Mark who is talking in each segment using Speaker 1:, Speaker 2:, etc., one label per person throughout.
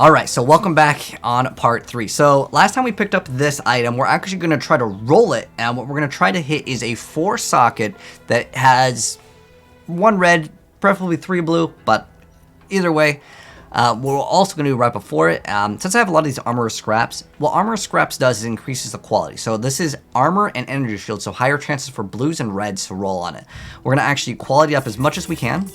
Speaker 1: Alright, so welcome back on part 3. So last time we picked up this item, we're actually going to try to roll it, and what we're going to try to hit is a 4 socket that has 1 red, preferably 3 blue, but either way, we're also going to do right before it. Since I have a lot of these armor scraps, what armor scraps does is increases the quality. So this is armor and energy shield, so higher chances for blues and reds to roll on it. We're going to actually quality up as much as we can.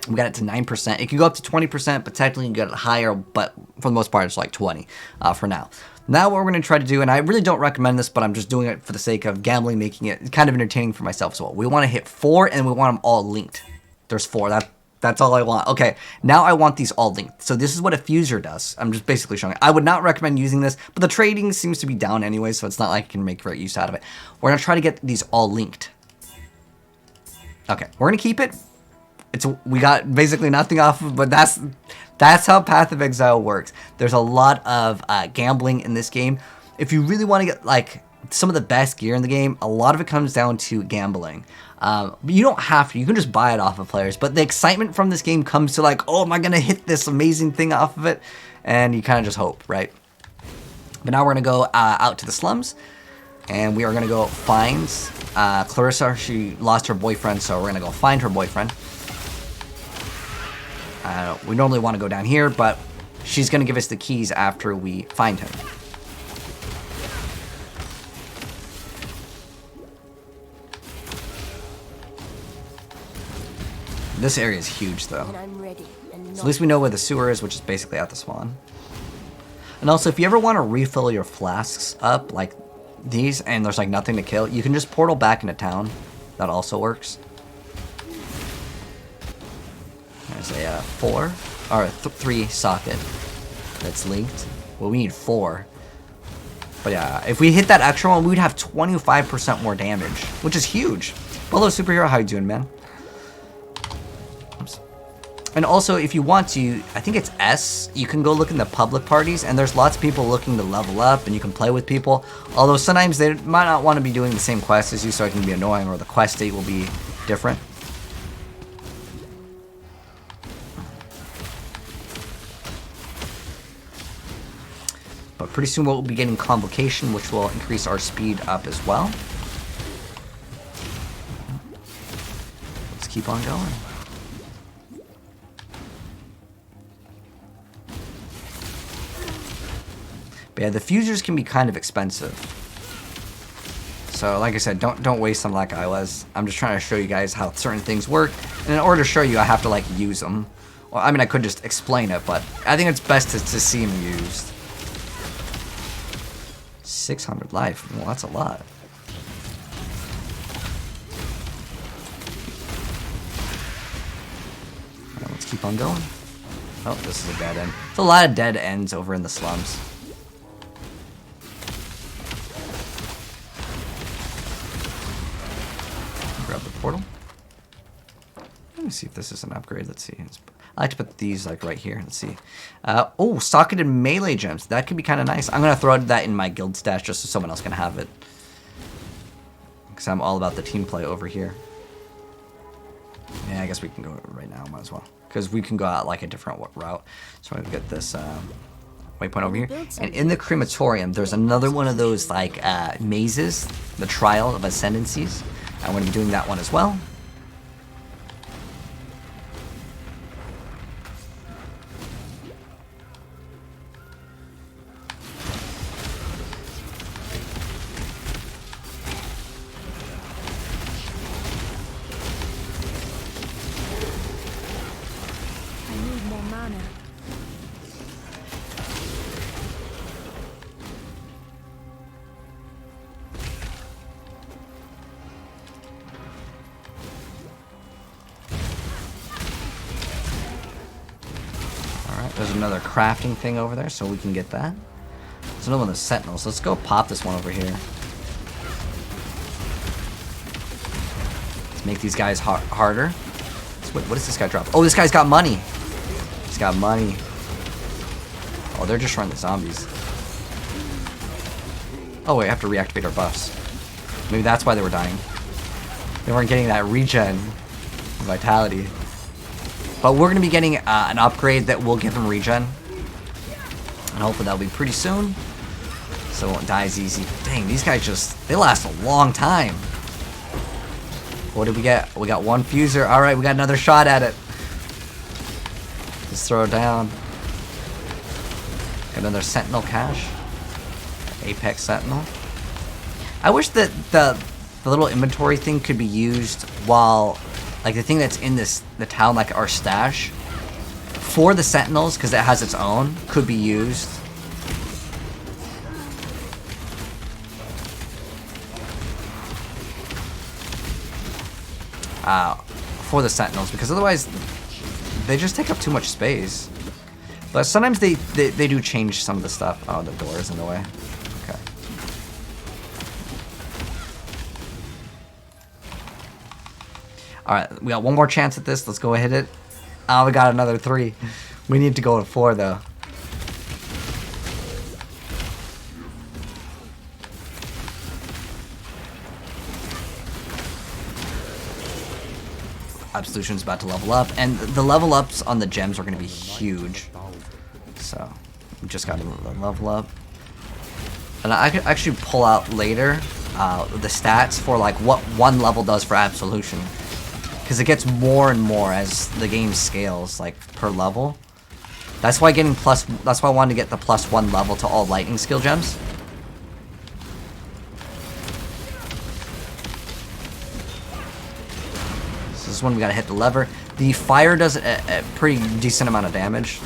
Speaker 1: We got it to 9%. It can go up to 20%, but technically you can get it higher, but for the most part, it's like 20 for now. Now what we're going to try to do, and I really don't recommend this, but I'm just doing it for the sake of gambling, making it kind of entertaining for myself as well. We want to hit 4, and we want them all linked. There's 4. That's all I want. Okay, now I want these all linked. So this is what a fuser does. I'm just basically showing it. I would not recommend using this, but the trading seems to be down anyway, so it's not like I can make great use out of it. We're going to try to get these all linked. Okay, we're going to keep it. We got basically nothing off of it, but that's how Path of Exile works. There's a lot of gambling in this game. If you really want to get like some of the best gear in the game, a lot of it comes down to gambling. But you don't have to. You can just buy it off of players. But the excitement from this game comes to like, oh, am I going to hit this amazing thing off of it? And you kind of just hope, right? But now we're going to go out to the slums. And we are going to go find Clarissa. She lost her boyfriend, so we're going to go find her boyfriend. We normally want to go down here, but she's going to give us the keys after we find him. This area is huge, though. So at least we know where the sewer is, which is basically at the spawn. And also, if you ever want to refill your flasks up, like these, and there's like nothing to kill, you can just portal back into town. That also works. There's a 4 or 3 socket that's linked. Well, we need 4. But yeah, if we hit that extra one, we would have 25% more damage, which is huge. Hello, superhero. How you doing, man? Oops. And also, if you want to, I think it's S, you can go look in the public parties, and there's lots of people looking to level up, and you can play with people. Although sometimes they might not want to be doing the same quest as you, so it can be annoying, or the quest state will be different. But pretty soon we'll be getting Convocation, which will increase our speed up as well. Let's keep on going. But yeah, the fusers can be kind of expensive. So like I said, don't waste them like I was. I'm just trying to show you guys how certain things work. And in order to show you, I have to like use them. Well, I mean, I could just explain it, but I think it's best to see them used. 600 life. Well, that's a lot. Right, let's keep on going. Oh, this is a dead end. There's a lot of dead ends over in the slums. Grab the portal. Let me see if this is an upgrade. Let's see. I like to put these like right here. Let's see. Oh, socketed melee gems. That could be kind of nice. I'm going to throw that in my guild stash just so someone else can have it. Because I'm all about the team play over here. Yeah, I guess we can go right now. Might as well. Because we can go out like a different route. So I'm going to get this waypoint over here. And in the Crematorium, there's another one of those like mazes. The Trial of Ascendancies. I'm going to be doing that one as well. There's another crafting thing over there, so we can get that. There's another one of the Sentinels. Let's go pop this one over here. Let's make these guys harder. What does this guy drop? Oh, this guy's got money. He's got money. Oh, they're just running the zombies. Oh, wait, I have to reactivate our buffs. Maybe that's why they were dying. They weren't getting that regen vitality. But we're going to be getting an upgrade that will give him regen. And hopefully that'll be pretty soon. So it won't die as easy. Dang, these guys just, they last a long time. What did we get? We got one fuser. Alright, we got another shot at it. Just throw it down. Got another Sentinel cache. Apex Sentinel. I wish that the little inventory thing could be used while, like the thing that's in the town, like our stash, for the Sentinels, because it has its own, could be used. For the Sentinels, because otherwise they just take up too much space. But sometimes they do change some of the stuff. Oh, the door is in the way. Okay. Alright, we got one more chance at this. Let's go hit it. Oh, we got another 3. We need to go to 4 though. Absolution's about to level up, and the level ups on the gems are going to be huge. So, we just got to level up. And I could actually pull out later the stats for like what one level does for Absolution. Because it gets more and more as the game scales, like per level. That's why that's why I wanted to get the +1 level to all lightning skill gems. This is when we gotta hit the lever. The fire does a pretty decent amount of damage,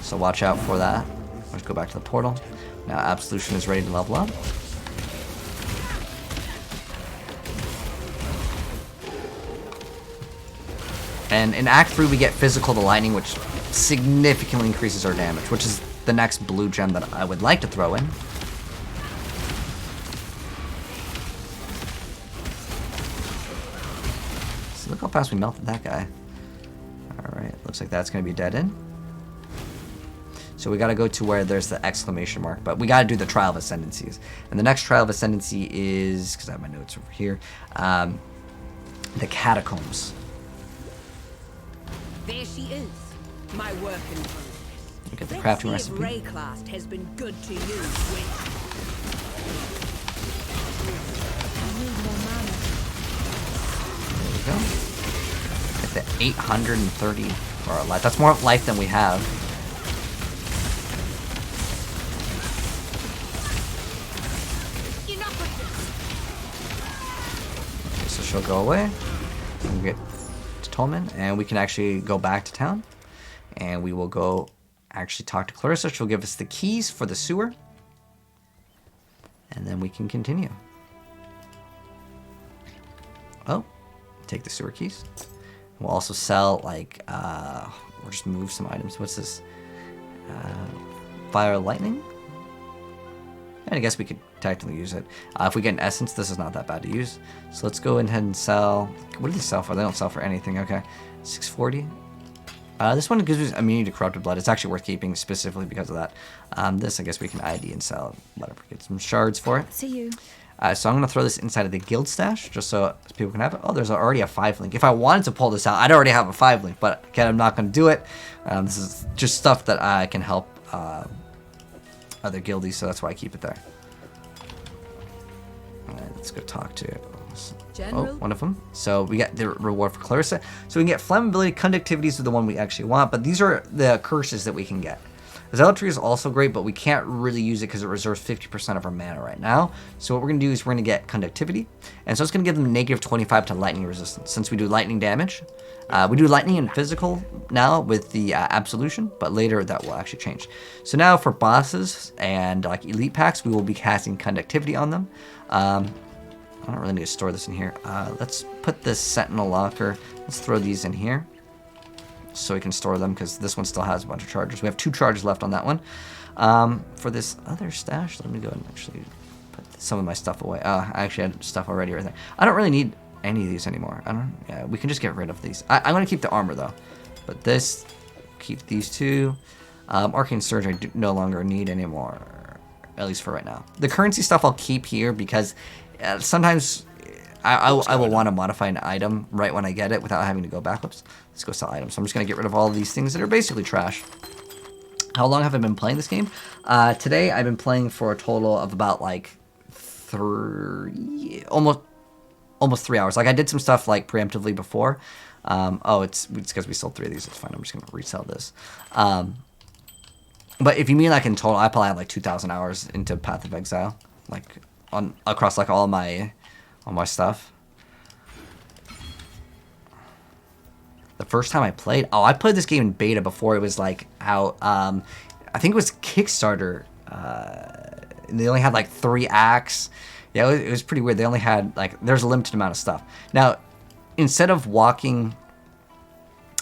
Speaker 1: so watch out for that. Let's go back to the portal. Now Absolution is ready to level up. And in Act 3 we get Physical to Lightning, which significantly increases our damage, which is the next blue gem that I would like to throw in. Look how fast we melted that guy. Alright, looks like that's going to be dead end. So we got to go to where there's the exclamation mark. But we got to do the Trial of Ascendancies. And the next Trial of Ascendancy is, because I have my notes over here, the Catacombs.
Speaker 2: There she is, my work in progress.
Speaker 1: Look at the crafting recipe.
Speaker 2: Rayclast has been good to you, witch.
Speaker 1: Go. At the 830 for our life. That's more life than we have. Okay, so she'll go away. We'll get to Tolman, and we can actually go back to town. And we will go actually talk to Clarissa. She'll give us the keys for the sewer. And then we can continue. Oh. Take the sewer keys. We'll also sell, like, we'll just move some items. What's this? Fire lightning? And I guess we could technically use it. If we get an essence, this is not that bad to use. So let's go ahead and sell. What do they sell for? They don't sell for anything. Okay. 640. This one gives us immunity to corrupted blood. It's actually worth keeping specifically because of that. This, I guess we can ID and sell. Whatever. Get some shards for it.
Speaker 2: See you.
Speaker 1: So I'm going to throw this inside of the guild stash, just so people can have it. Oh, there's already a 5 link. If I wanted to pull this out, I'd already have a 5 link, but again, I'm not going to do it. This is just stuff that I can help other guildies, so that's why I keep it there. Alright, let's go talk to one of them. So we got the reward for Clarissa. So we can get flammability, conductivity is the one we actually want, but these are the curses that we can get. Zealotry is also great, but we can't really use it because it reserves 50% of our mana right now. So what we're going to do is we're going to get conductivity. And so it's going to give them -25 to lightning resistance, since we do lightning damage. We do lightning and physical now with the Absolution, but later that will actually change. So now for bosses and like elite packs, we will be casting conductivity on them. I don't really need to store this in here. Let's put this Sentinel locker. Let's throw these in here, so we can store them, because this one still has a bunch of charges. We have 2 charges left on that one. For this other stash, let me go and actually put some of my stuff away. I actually had stuff already right there. I don't really need any of these anymore. Yeah, we can just get rid of these. I'm going to keep the armor, though. But this, keep these 2. Arcane Surge I no longer need anymore, at least for right now. The currency stuff I'll keep here, because sometimes I will want to modify an item right when I get it without having to go backwards. Let's go sell items. So I'm just going to get rid of all of these things that are basically trash. How long have I been playing this game? Today I've been playing for a total of about like almost 3 hours. Like I did some stuff like preemptively before. Oh, it's because we sold 3 of these. It's fine. I'm just gonna resell this. But if you mean like in total, I probably have like 2,000 hours into Path of Exile, like across like all my stuff. The first time I played, I played this game in beta before it was like out. I think it was Kickstarter. And they only had like 3 acts. Yeah, it was pretty weird. They only had like, there's a limited amount of stuff. Now, instead of walking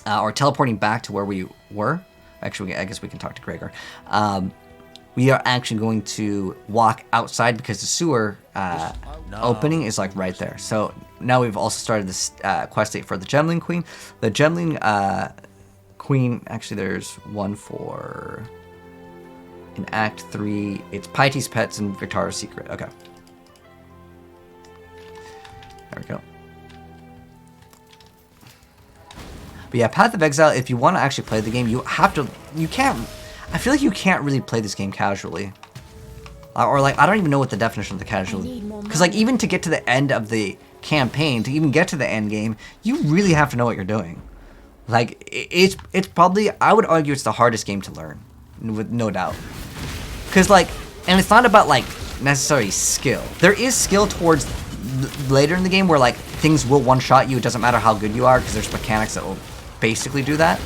Speaker 1: or teleporting back to where we were, actually, I guess we can talk to Gregor. We are actually going to walk outside because the sewer opening is like right there. So now we've also started this quest date for the Gemling Queen. The Gemling Queen, actually there's one for in Act 3. It's Piety's Pets and Victario's Secret. Okay. There we go. But yeah, Path of Exile, if you want to actually play the game, you can't, I feel like you can't really play this game casually. Or like, I don't even know what the definition of the casual, because like even to get to the end of the campaign, to even get to the end game, you really have to know what you're doing. Like, it's probably, I would argue it's the hardest game to learn, with no doubt. Because like, and it's not about like necessarily skill. There is skill towards later in the game where like things will one-shot you. It doesn't matter how good you are because there's mechanics that will basically do that.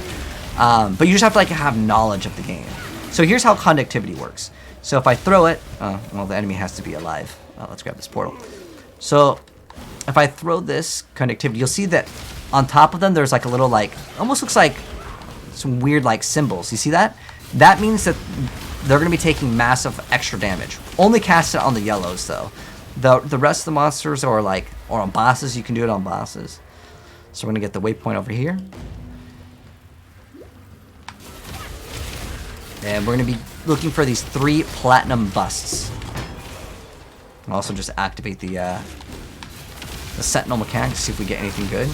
Speaker 1: But you just have to like have knowledge of the game. So here's how conductivity works. So if I throw it, well, the enemy has to be alive. Let's grab this portal. So if I throw this conductivity, you'll see that on top of them there's like a little like, almost looks like some weird like symbols. You see that? That means that they're going to be taking massive extra damage. Only cast it on the yellows though. The rest of the monsters or on bosses, you can do it on bosses. So we're gonna get the waypoint over here. And we're gonna be looking for these 3 platinum busts. And also just activate the Sentinel mechanic to see if we get anything good.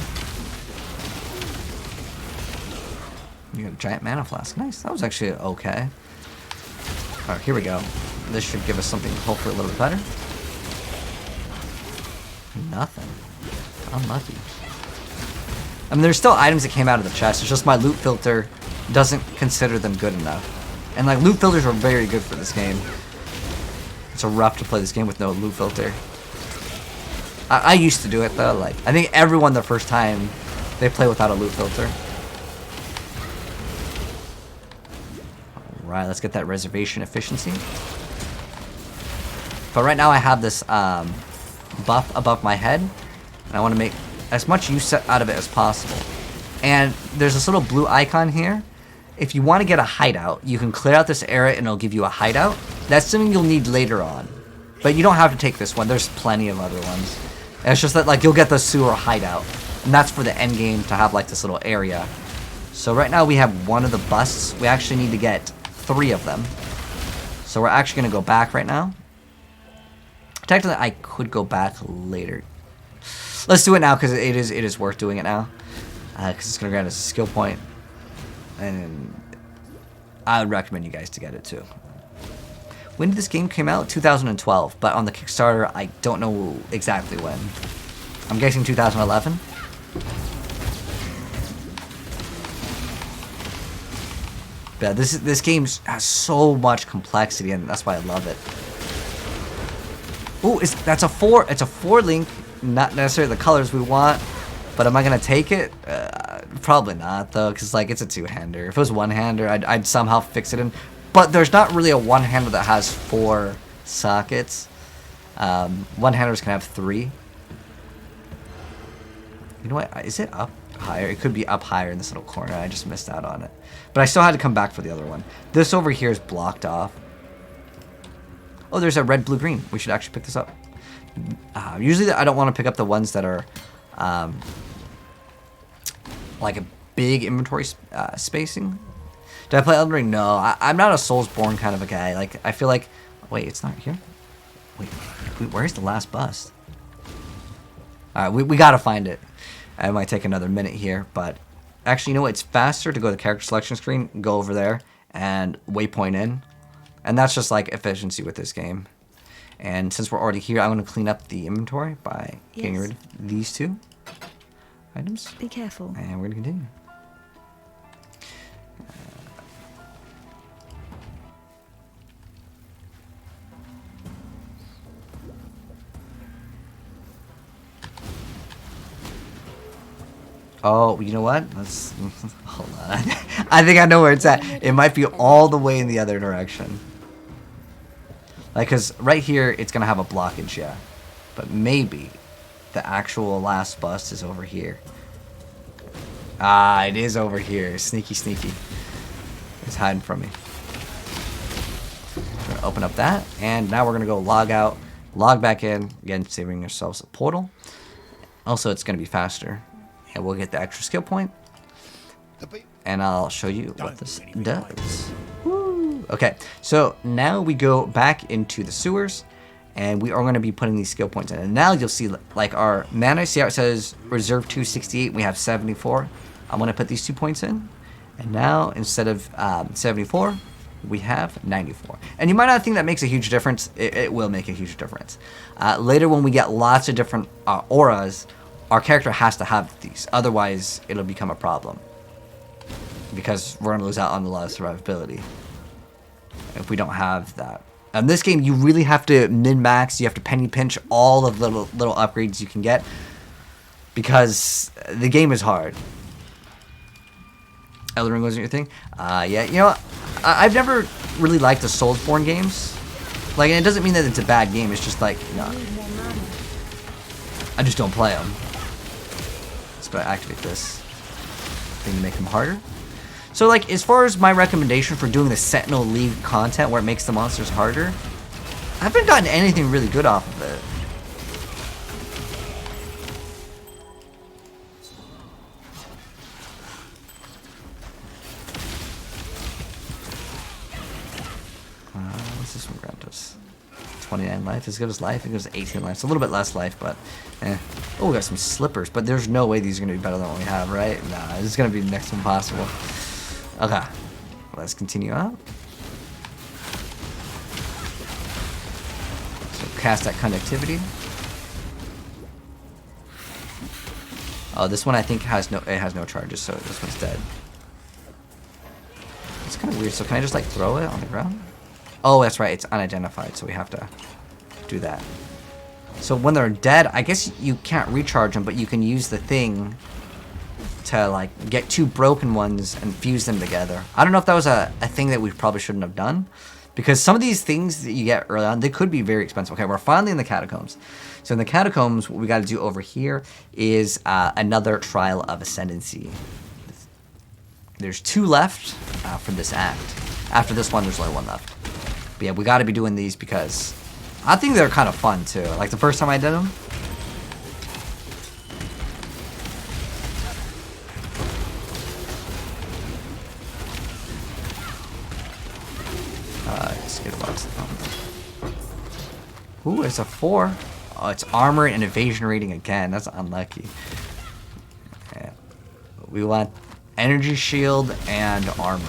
Speaker 1: You got a giant mana flask. Nice. That was actually okay. Alright, here we go. This should give us something hopefully a little bit better. Nothing. Unlucky. I mean, there's still items that came out of the chest. It's just my loot filter doesn't consider them good enough. And like, loot filters are very good for this game. It's so rough to play this game with no loot filter. I used to do it though. Like, I think everyone the first time they play without a loot filter. Alright, let's get that reservation efficiency. But right now I have this buff above my head, and I want to make as much use out of it as possible. And there's this little blue icon here. If you want to get a hideout, you can clear out this area and it'll give you a hideout. That's something you'll need later on, but you don't have to take this one. There's plenty of other ones. And it's just that like you'll get the sewer hideout, and that's for the end game to have like this little area. So right now we have 1 of the busts. We actually need to get 3 of them. So we're actually gonna go back right now. Technically, I could go back later. Let's do it now because it is worth doing it now. Because it's going to grant us a skill point. And I would recommend you guys to get it too. When did this game come out? 2012. But on the Kickstarter, I don't know exactly when. I'm guessing 2011. But this game has so much complexity, and that's why I love it. Ooh, that's a 4. It's a 4 link, not necessarily the colors we want, but am I gonna take it? Probably not though, because like it's a 2-hander. If it was 1-hander, I'd somehow fix it in. But there's not really a 1-hander that has 4 sockets. 1-handers can have 3. You know what? Is it up higher? It could be up higher in this little corner. I just missed out on it. But I still had to come back for the other one. This over here is blocked off. Oh, there's a red, blue, green. We should actually pick this up. Usually I don't want to pick up the ones that are like a big inventory spacing. Did I play Elden Ring? No, I'm not a Soulsborne kind of a guy. Like, I feel like... Wait, it's not here? Wait, where's the last bust? Alright, we gotta find it. It might take another minute here, but... Actually, you know what? It's faster to go to the character selection screen, go over there, and waypoint in. And that's just like efficiency with this game. And since we're already here, I'm going to clean up the inventory by getting rid of these 2 items.
Speaker 3: Be careful.
Speaker 1: And we're going to continue. Oh, you know what? Let's hold on. I think I know where it's at. It might be all the way in the other direction. Like, cause right here it's gonna have a blockage, yeah. But maybe the actual last bust is over here. Ah, it is over here. Sneaky, sneaky. It's hiding from me. We're gonna open up that, and now we're gonna go log out, log back in, again saving ourselves a portal. Also, it's gonna be faster. And we'll get the extra skill point. And I'll show you what this does. Woo. Okay, so now we go back into the sewers. And we are going to be putting these skill points in. And now you'll see like our mana. See how it says reserve 268? We have 74. I'm going to put these 2 points in. And now instead of 74, we have 94. And you might not think that makes a huge difference. It will make a huge difference. Later when we get lots of different auras, our character has to have these, otherwise it'll become a problem. Because we're gonna lose out on a lot of survivability if we don't have that. In this game, you really have to min-max, you have to penny pinch all of the little upgrades you can get. Because the game is hard. Elden Ring wasn't your thing? Yeah, you know, I've never really liked the Soulsborne games. Like, and it doesn't mean that it's a bad game, it's just like, no. I just don't play them. But activate this thing to make them harder. So like as far as my recommendation for doing the Sentinel League content where it makes the monsters harder, I haven't gotten anything really good off of it. What's this one grant us? 29 life, as good as life. It goes 18 life. It's a little bit less life, but eh. Oh, we got some slippers, but there's no way these are gonna be better than what we have, right? Nah, this is gonna be next to impossible. Okay, let's continue on. So cast that conductivity. Oh, this one I think has no charges, so this one's dead. It's kind of weird. So can I just like throw it on the ground? Oh, that's right. It's unidentified, so we have to do that. So when they're dead, I guess you can't recharge them, but you can use the thing to like get 2 broken ones and fuse them together. I don't know if that was a thing that we probably shouldn't have done, because some of these things that you get early on, they could be very expensive. Okay, we're finally in the Catacombs. So in the Catacombs, what we got to do over here is another Trial of Ascendancy. There's 2 left for this act. After this one, there's only 1 left. But yeah, we got to be doing these because I think they're kind of fun too. Like the first time I did them. Let's get a box. Ooh, it's a 4. Oh, it's armor and evasion rating again. That's unlucky. Okay. We want energy shield and armor.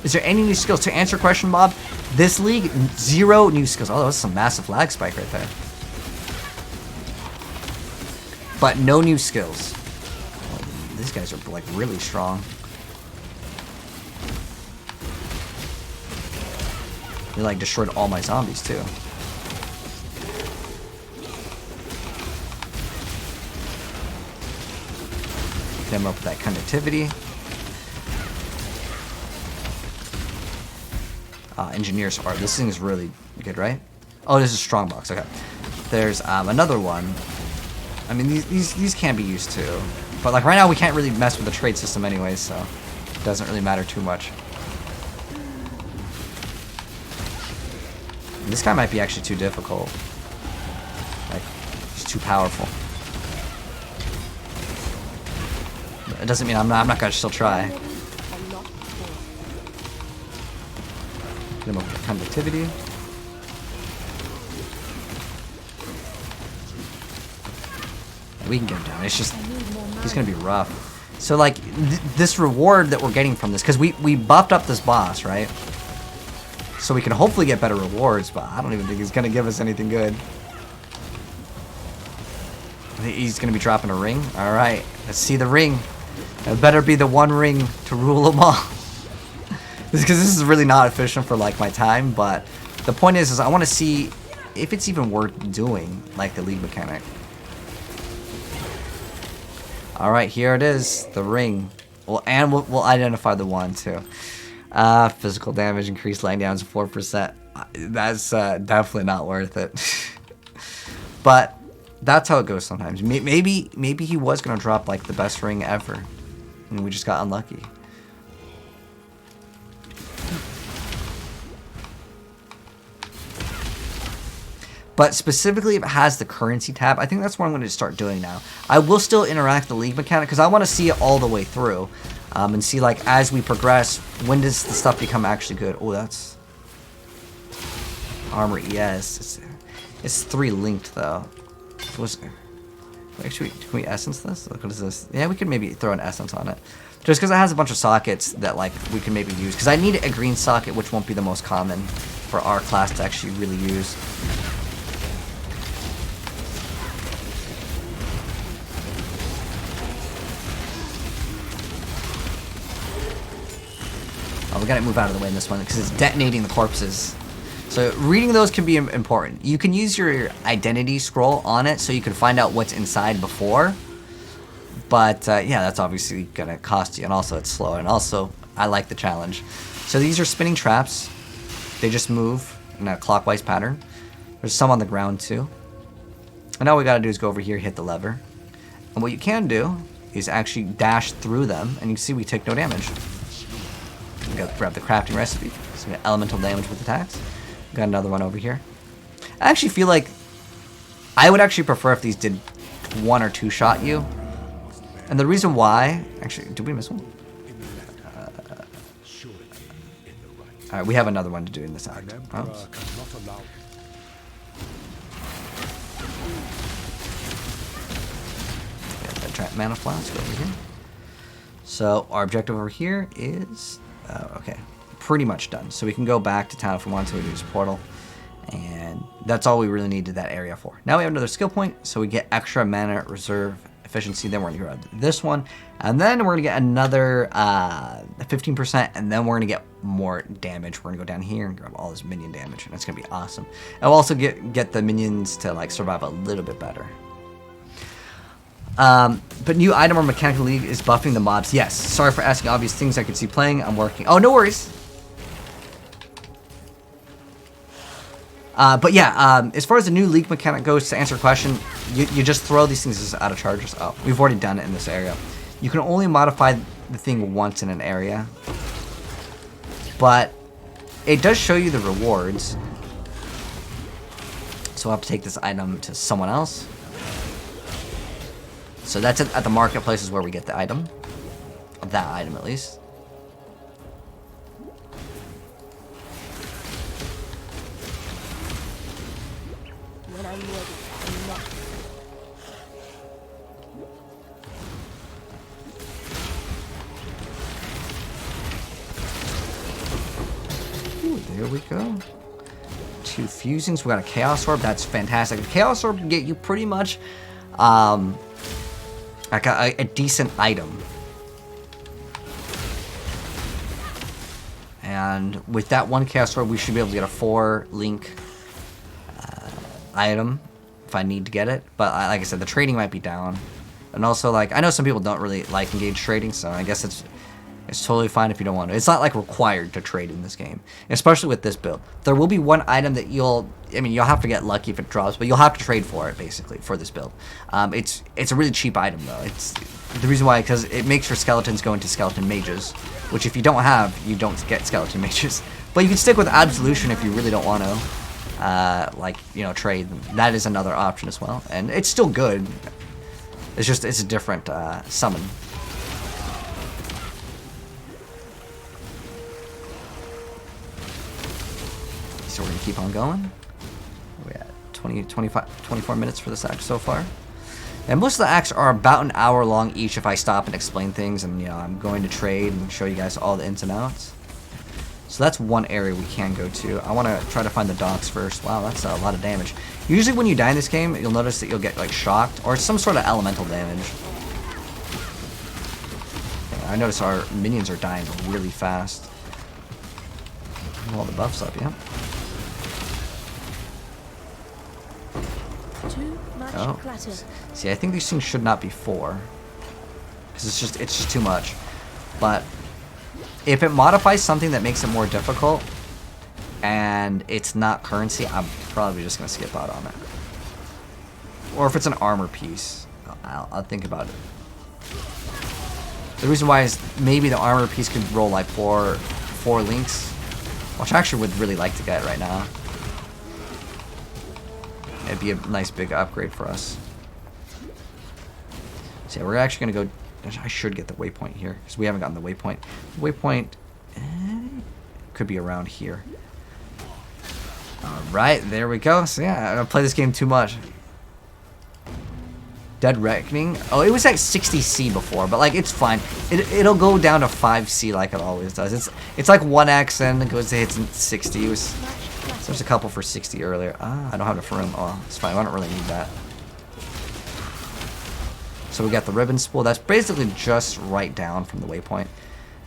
Speaker 1: Is there any new skills? To answer your question, Bob, this league, 0 new skills. Oh, that's some massive lag spike right there. But no new skills. Oh, these guys are like really strong. They like destroyed all my zombies too. Hit them up with that conductivity. Engineer's art. This thing is really good, right? Oh, this is strong box. Okay. There's another one. I mean, these can be used too, but like right now we can't really mess with the trade system anyway, so it doesn't really matter too much. And this guy might be actually too difficult. Like, he's too powerful. It doesn't mean I'm not gonna still try. Get him up with conductivity. We can get him down. It's just he's gonna be rough. So like this reward that we're getting from this, because we buffed up this boss, right? So we can hopefully get better rewards, but I don't even think he's gonna give us anything good. He's gonna be dropping a ring. All right, let's see the ring. It better be the one ring to rule them all. Because this is really not efficient for like my time, but the point is I want to see if it's even worth doing, like the league mechanic. All right, here it is, the ring. Well, and we'll identify the one too. Physical damage increased laying down to 4%. That's definitely not worth it. But that's how it goes sometimes. Maybe he was gonna drop like the best ring ever, and we just got unlucky. But specifically, if it has the currency tab, I think that's what I'm going to start doing now. I will still interact the league mechanic because I want to see it all the way through, and see like as we progress, when does the stuff become actually good? Oh, that's armor ES. It's 3 linked though. Actually, can we essence this? Look, what is this? Yeah, we could maybe throw an essence on it. Just because it has a bunch of sockets that like we can maybe use. Because I need a green socket, which won't be the most common for our class to actually really use. Oh, we gotta move out of the way in this one because it's detonating the corpses. So reading those can be important. You can use your identity scroll on it so you can find out what's inside before. But yeah, that's obviously gonna cost you, and also it's slow, and also I like the challenge. So these are spinning traps. They just move in a clockwise pattern. There's some on the ground too. And all we gotta do is go over here, hit the lever. And what you can do is actually dash through them, and you can see we take no damage. We gotta grab the crafting recipe. So we got elemental damage with attacks. Got another one over here. I actually feel like I would actually prefer if these did 1 or 2 shot you. And the reason why, actually, did we miss one? Alright, we have another one to do in this act. Oops. Got that trap mana flask over here. So our objective over here is, okay, pretty much done. So we can go back to town if we want to. We use portal, and that's all we really needed that area for. Now we have another skill point, so we get extra mana reserve efficiency. Then we're gonna grab this one, and then we're gonna get another 15%, and then we're gonna get more damage. We're gonna go down here and grab all this minion damage, and it's gonna be awesome. And we'll also get the minions to like survive a little bit better. But new item or mechanical league is buffing the mobs. Yes, sorry for asking obvious things. I can see playing. I'm working. Oh, no worries. But yeah, as far as the new league mechanic goes, to answer your question, you just throw these things as out of charges. Oh, we've already done it in this area. You can only modify the thing once in an area, but it does show you the rewards. So we'll have to take this item to someone else. So that's at the marketplace is where we get the item. That item, at least.
Speaker 2: When I'm ready, I'm not.
Speaker 1: Ooh, there we go. 2 fusings. We got a Chaos Orb. That's fantastic. A Chaos Orb can get you pretty much like a decent item. And with that one Chaos Orb, we should be able to get a 4 link item if I need to get it. But like I said, the trading might be down. And also, like, I know some people don't really like engaged trading, so I guess it's totally fine if you don't want to. It's not like required to trade in this game, especially with this build. There will be one item that you'll have to get lucky if it drops, but you'll have to trade for it basically for this build. It's a really cheap item though. It's the reason why, because it makes your skeletons go into skeleton mages, which if you don't have, you don't get skeleton mages. But you can stick with absolution if you really don't want to, like, you know, trade. That is another option as well, and it's still good. It's just it's a different summon. So we're gonna keep on going. We're at 24 minutes for this act so far. And most of the acts are about an hour long each if I stop and explain things, and you know, I'm going to trade and show you guys all the ins and outs. So that's one area we can go to. I want to try to find the docks first. Wow, that's a lot of damage. Usually when you die in this game, you'll notice that you'll get like shocked or some sort of elemental damage. I notice our minions are dying really fast. All the buffs up, yeah.
Speaker 2: Too much clutter.
Speaker 1: See, I think these things should not be 4. Because it's just too much. But if it modifies something that makes it more difficult and it's not currency, I'm probably just going to skip out on it. Or if it's an armor piece, I'll think about it. The reason why is maybe the armor piece could roll like 4 links, which I actually would really like to get right now. It'd be a nice big upgrade for us. So yeah, we're actually going to go... I should get the waypoint here, because we haven't gotten the waypoint. The waypoint could be around here. Alright, there we go. So yeah, I don't play this game too much. Dead Reckoning. Oh, it was at 60C before, but like it's fine. It'll go down to 5C like it always does. It's like 1X and it goes to hits 60. There's a couple for 60 earlier. I don't have enough room. Oh, it's fine. I don't really need that. So we got the ribbon spool. That's basically just right down from the waypoint.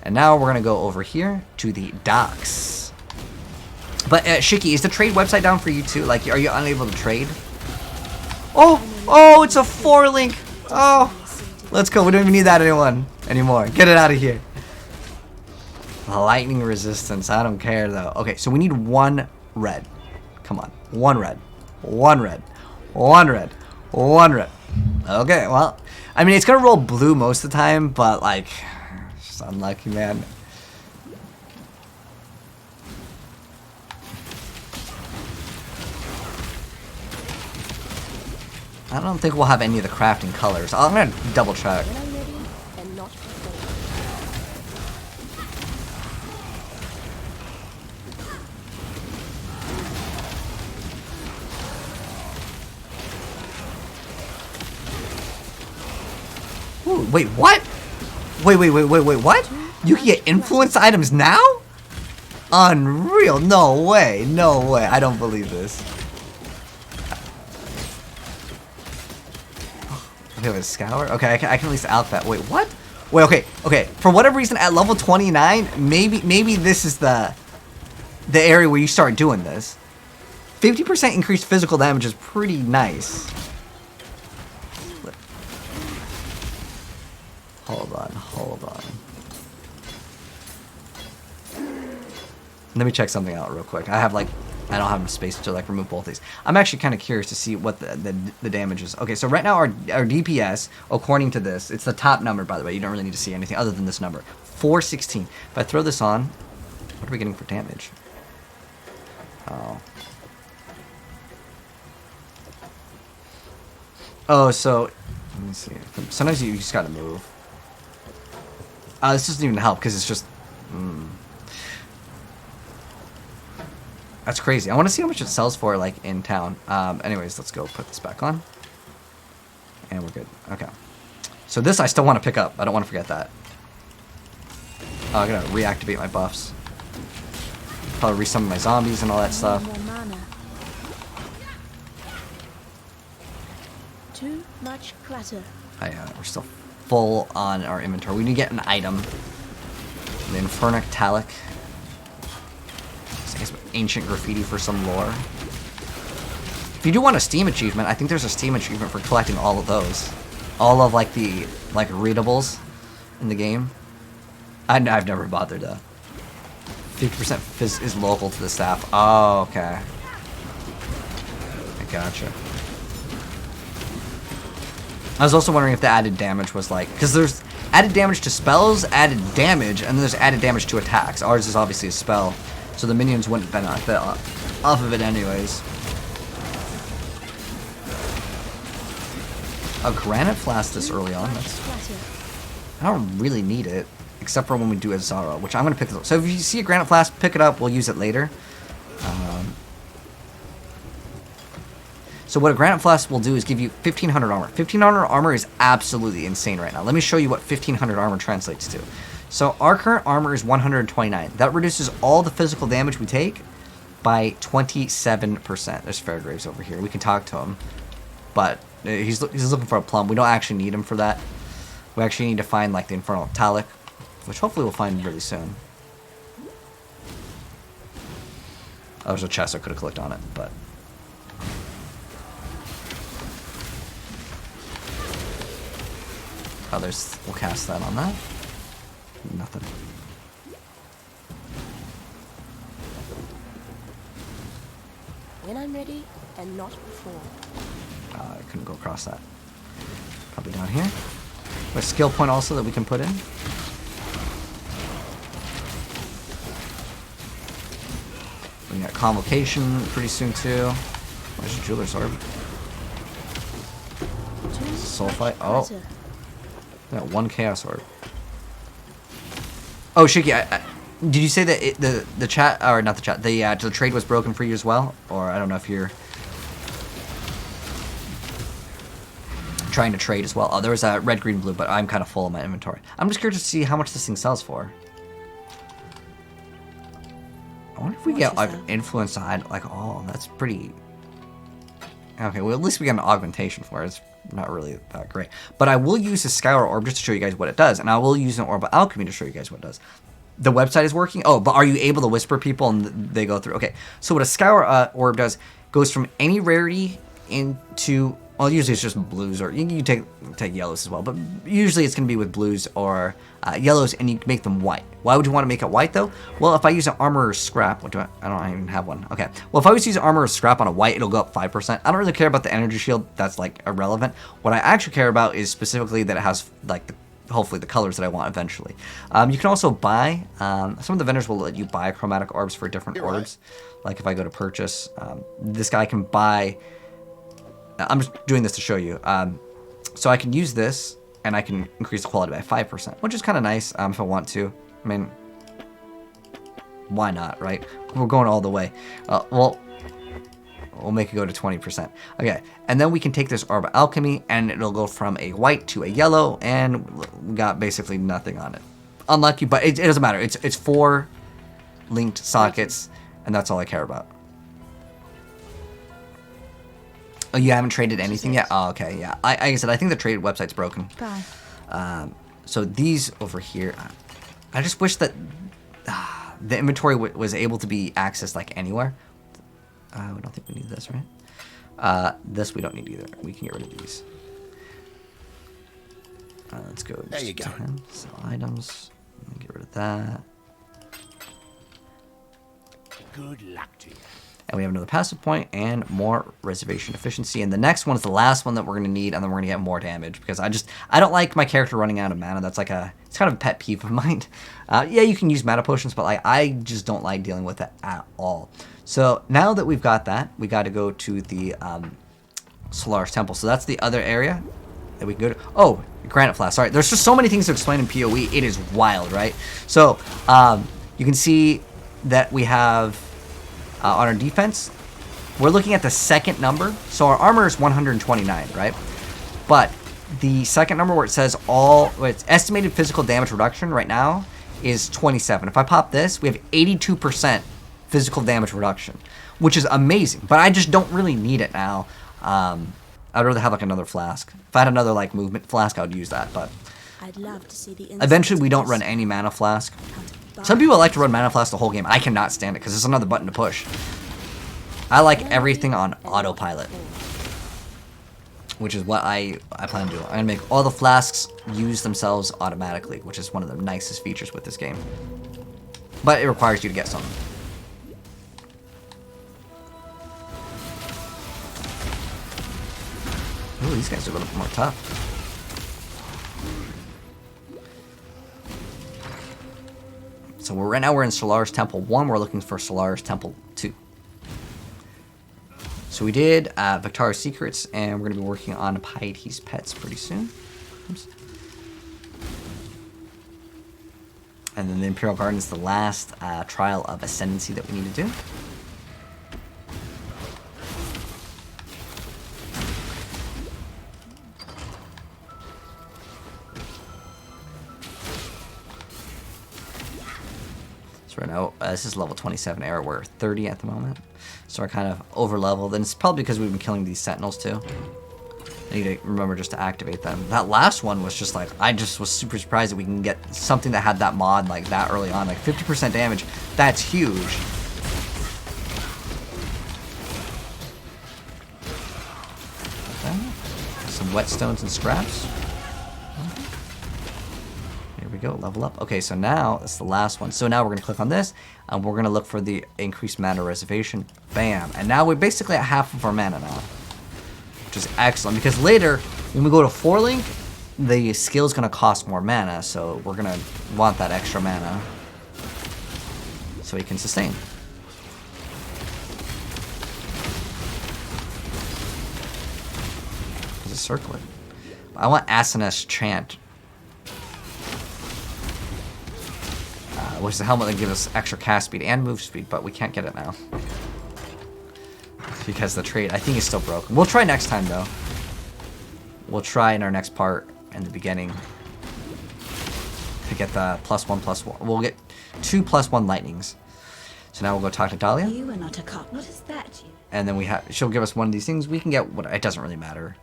Speaker 1: And now we're gonna go over here to the docks. But Shiki, is the trade website down for you too? Like, are you unable to trade? Oh, it's a 4 link. Oh, let's go. We don't even need that anymore. Get it out of here. Lightning resistance. I don't care though. Okay, so we need 1 red. Come on, 1 red, 1 red, 1 red, 1 red. Okay, well, I mean it's gonna roll blue most of the time, but like, just unlucky, man. I don't think we'll have any of the crafting colors. I'm gonna double check. Ooh, wait, what? Wait, what? You can get influence items now? Unreal. No way. I don't believe this. Okay, with a scour? Okay, I can at least out that. Wait, what? Wait, okay. For whatever reason, at level 29, maybe this is the area where you start doing this. 50% increased physical damage is pretty nice. Hold on. Let me check something out real quick. I don't have enough space to like remove both these. I'm actually kind of curious to see what the damage is. Okay, so right now our DPS, according to this, it's the top number, by the way. You don't really need to see anything other than this number. 416. If I throw this on, what are we getting for damage? Oh, so let me see. Sometimes you just gotta move. This doesn't even help because it's just. That's crazy. I want to see how much it sells for, like, in town. Anyways, let's go put this back on. And we're good. Okay. So this I still want to pick up. I don't want to forget that. Oh, I'm going to reactivate my buffs. Probably resummon my zombies and all that stuff.
Speaker 2: Too much clutter.
Speaker 1: We're still full on our inventory. We need to get an item. The Infernic Talic. I guess ancient graffiti for some lore. If you do want a Steam achievement, I think there's a Steam achievement for collecting all of those. All of like the readables in the game. I've never bothered to. 50% is local to the staff. Oh, okay. I gotcha. I was also wondering if the added damage was like, because there's added damage to spells, added damage, and then there's added damage to attacks. Ours is obviously a spell. So the minions wouldn't benefit off of it anyways. A granite flask this early on. I don't really need it, except for when we do a Zara, which I'm going to pick this up. So if you see a granite flask, pick it up. We'll use it later. So what a Granite Flask will do is give you 1500 armor. 1500 armor is absolutely insane right now. Let me show you what 1500 armor translates to. So our current armor is 129. That reduces all the physical damage we take by 27%. There's Fairgraves over here. We can talk to him, but he's looking for a plum. We don't actually need him for that. We actually need to find like the Infernal Talic, which hopefully we'll find really soon. Oh, there's a chest. I could have clicked on it, but... Oh, we'll cast that on that. Nothing.
Speaker 2: When I'm ready, and not before.
Speaker 1: I couldn't go across that. Probably down here. A skill point also that we can put in. We got Convocation pretty soon too. Where's the Jeweler's Orb? Soul Fight. Oh. We got 1 Chaos Orb. Oh, Shiki, did you say that the chat, or not the chat, the trade was broken for you as well? Or I don't know if you're trying to trade as well. Oh, there was a red, green, blue, but I'm kind of full in my inventory. I'm just curious to see how much this thing sells for. I wonder if we get like influence side, like, oh, that's pretty... Okay, well, at least we got an augmentation for it. It's not really that great. But I will use the Scour Orb just to show you guys what it does, and I will use an Orb of Alchemy to show you guys what it does. The website is working? Oh, but are you able to whisper people and they go through? Okay, so what a Scour Orb does, goes from any rarity into... Well, usually it's just blues, or you can take yellows as well, but usually it's going to be with blues or yellows, and you make them white. Why would you want to make it white, though? Well, if I use an Armorer's Scrap, what do I don't even have one. Okay, well, if I was to use Armorer's Scrap on a white, it'll go up 5%. I don't really care about the energy shield. That's, like, irrelevant. What I actually care about is specifically that it has, like, hopefully the colors that I want eventually. You can also buy, some of the vendors will let you buy chromatic orbs for different orbs. Like, if I go to purchase, this guy can buy... I'm just doing this to show you. So I can use this, and I can increase the quality by 5%, which is kind of nice if I want to. I mean, why not, right? We're going all the way. Well, we'll make it go to 20%. Okay, and then we can take this Orb of Alchemy, and it'll go from a white to a yellow, and we got basically nothing on it. Unlucky, but it doesn't matter. It's 4 linked sockets, and that's all I care about. Oh, you haven't traded anything yet? Oh, okay, yeah. Like I said, I think the trade website's broken.
Speaker 2: Bye.
Speaker 1: So these over here, I just wish that the inventory was able to be accessed like anywhere. We don't think we need this, right? This we don't need either. We can get rid of these. Let's go.
Speaker 3: There you go.
Speaker 1: Sell items. Get rid of that.
Speaker 3: Good luck to you.
Speaker 1: And we have another passive point and more reservation efficiency. And the next one is the last one that we're going to need, and then we're going to get more damage because I don't like my character running out of mana. That's like it's kind of a pet peeve of mine. Yeah, you can use mana potions, but like I just don't like dealing with it at all. So now that we've got that, we got to go to the Solaris Temple. So that's the other area that we can go to. Oh, Granite Flask. Sorry, there's just so many things to explain in PoE. It is wild, right? So you can see that we have... on our defense, we're looking at the second number. So our armor is 129, right? But the second number where it says it's estimated physical damage reduction right now is 27. If I pop this, we have 82% physical damage reduction, which is amazing. But I just don't really need it now. I'd rather have like another flask. If I had another like movement flask, I would use that. But
Speaker 2: I'd love to see the
Speaker 1: eventually we don't run any mana flask. Some people like to run Mana Flask the whole game. I cannot stand it because it's another button to push. I like everything on autopilot, which is what I plan to do. I'm going to make all the flasks use themselves automatically, which is one of the nicest features with this game. But it requires you to get some. Ooh, these guys are a little bit more tough. So right now we're in Solaris Temple 1. We're looking for Solaris Temple 2. So we did Victario's Secrets, and we're going to be working on Piety's Pets pretty soon. Oops. And then the Imperial Garden is the last trial of Ascendancy that we need to do. So right now, this is level 27 era. We're 30 at the moment. So we're kind of over leveled. And it's probably because we've been killing these sentinels too. I need to remember just to activate them. That last one was just like, I just was super surprised that we can get something that had that mod like that early on. Like 50% damage. That's huge. Okay. Some whetstones and scraps. Here we go, level up. Okay, so now that's the last one. So now we're gonna click on this and we're gonna look for the increased mana reservation. Bam. And now we're basically at half of our mana now. Which is excellent because later when we go to 4-link, the skill is going to cost more mana, so we're going to want that extra mana so we can sustain. There's a circlet. I want Asena's Chant, which is the helmet that gives us extra cast speed and move speed, but we can't get it now. Because the trait, I think, is still broken. We'll try next time, though. We'll try in our next part, in the beginning, to get the +1/+1. We'll get 2 +1 lightnings. So now we'll go talk to Dahlia.
Speaker 4: You are not a cop. What is that?
Speaker 1: And then she'll give us one of these things. We can get what, it doesn't really matter.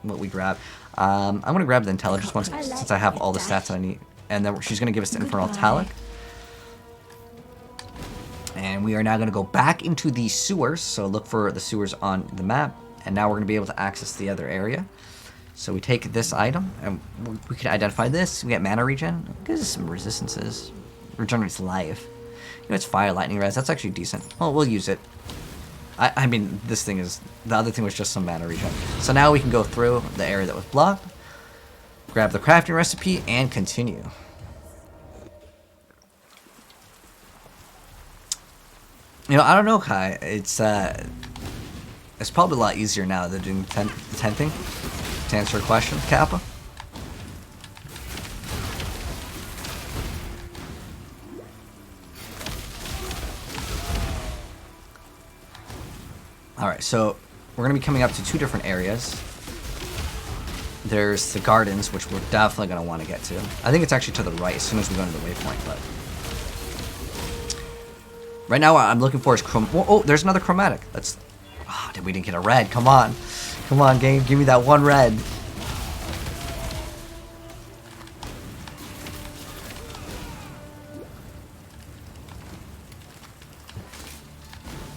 Speaker 1: What we grab. I'm gonna grab the intelligence one since I have all the stats that I need. And then she's gonna give us the infernal talic. And we are now going to go back into the sewers. So look for the sewers on the map. And now we're going to be able to access the other area. So we take this item and we can identify this. We get mana regen. It gives us some resistances. Regenerates life. You know, it's fire lightning res. That's actually decent. Well, we'll use it. I mean, this thing is... The other thing was just some mana regen. So now we can go through the area that was blocked. Grab the crafting recipe and continue. You know, I don't know, Kai. It's probably a lot easier now than doing the 10 thing. To answer your question, Kappa. Alright, so we're going to be coming up to 2 different areas. There's the gardens, which we're definitely going to want to get to. I think it's actually to the right as soon as we go into the waypoint, but... Right now, what I'm looking for is oh, there's another chromatic. That's... Oh, we didn't get a red. Come on. Come on, game. Give me that one red.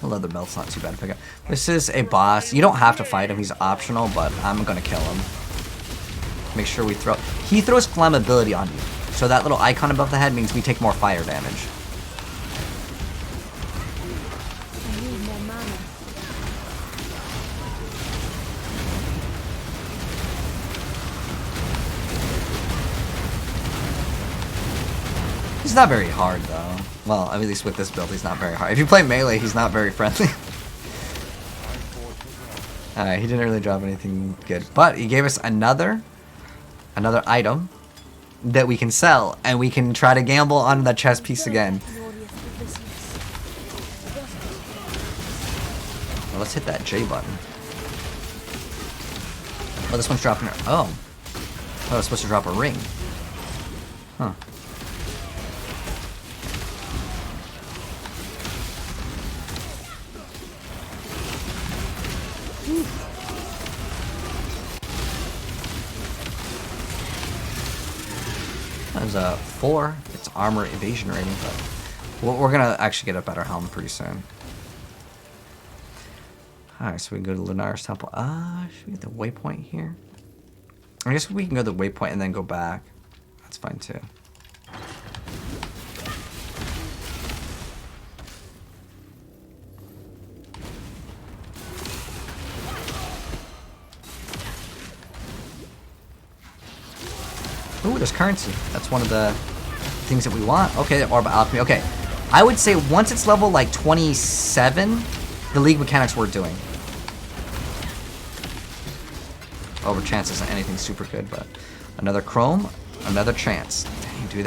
Speaker 1: The leather belt's not too bad to pick up. This is a boss. You don't have to fight him. He's optional, but I'm going to kill him. Make sure we throw... He throws flammability on you. So that little icon above the head means we take more fire damage. He's not very hard, though. Well, at least with this build, he's not very hard. If you play melee, he's not very friendly. Alright, he didn't really drop anything good. But he gave us another item that we can sell. And we can try to gamble on the chess piece again. Well, let's hit that J button. Oh, this one's dropping... Oh. Oh, it's supposed to drop a ring. Huh. There's a 4. It's armor evasion rating, but we're gonna actually get a better helm pretty soon. Alright, so we can go to Lunar's Temple. Should we get the waypoint here? I guess we can go to the waypoint and then go back. That's fine too. Ooh, there's currency. That's one of the things that we want. Okay, the Orb of Alchemy. Okay, I would say once it's level like 27, the League mechanic's worth doing. Over chance isn't anything super good, but another Chrome, another chance. Dang, dude,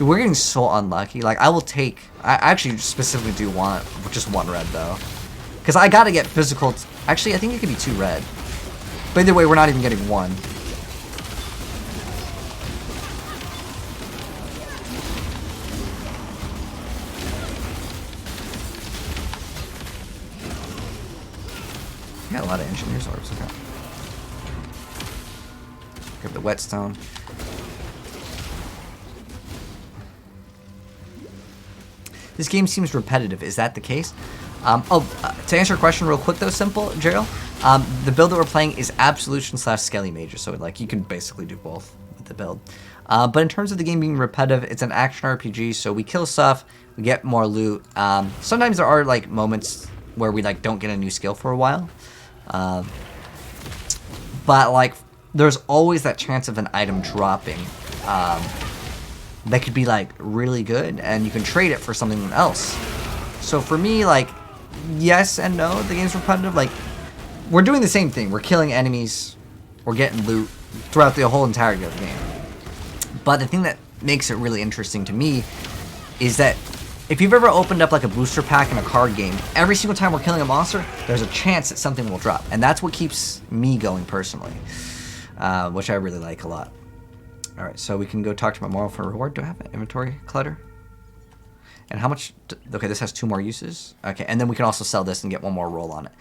Speaker 1: we're getting so unlucky. Like, I actually specifically do want just 1 red though, because I gotta get physical. Actually, I think it could be 2 red. But either way, we're not even getting 1. Got a lot of engineer's orbs. Okay. Grab the whetstone. This game seems repetitive. Is that the case? To answer your question real quick though, simple, Gerald. The build that we're playing is Absolution / Skelly Major, so like you can basically do both with the build. But in terms of the game being repetitive, it's an action RPG, so we kill stuff, we get more loot. Sometimes there are like moments where we like don't get a new skill for a while. But like there's always that chance of an item dropping. That could be like really good, and you can trade it for something else. So for me, like, yes and no, the game's repetitive. Like, we're doing the same thing. We're killing enemies, we're getting loot throughout the whole entirety of the game. But the thing that makes it really interesting to me is that if you've ever opened up like a booster pack in a card game, every single time we're killing a monster, there's a chance that something will drop. And that's what keeps me going personally, which I really like a lot. Alright, so we can go talk to Memorial for a reward. Do I have an inventory clutter? And how much? Okay, this has 2 more uses. Okay, and then we can also sell this and get 1 more roll on it.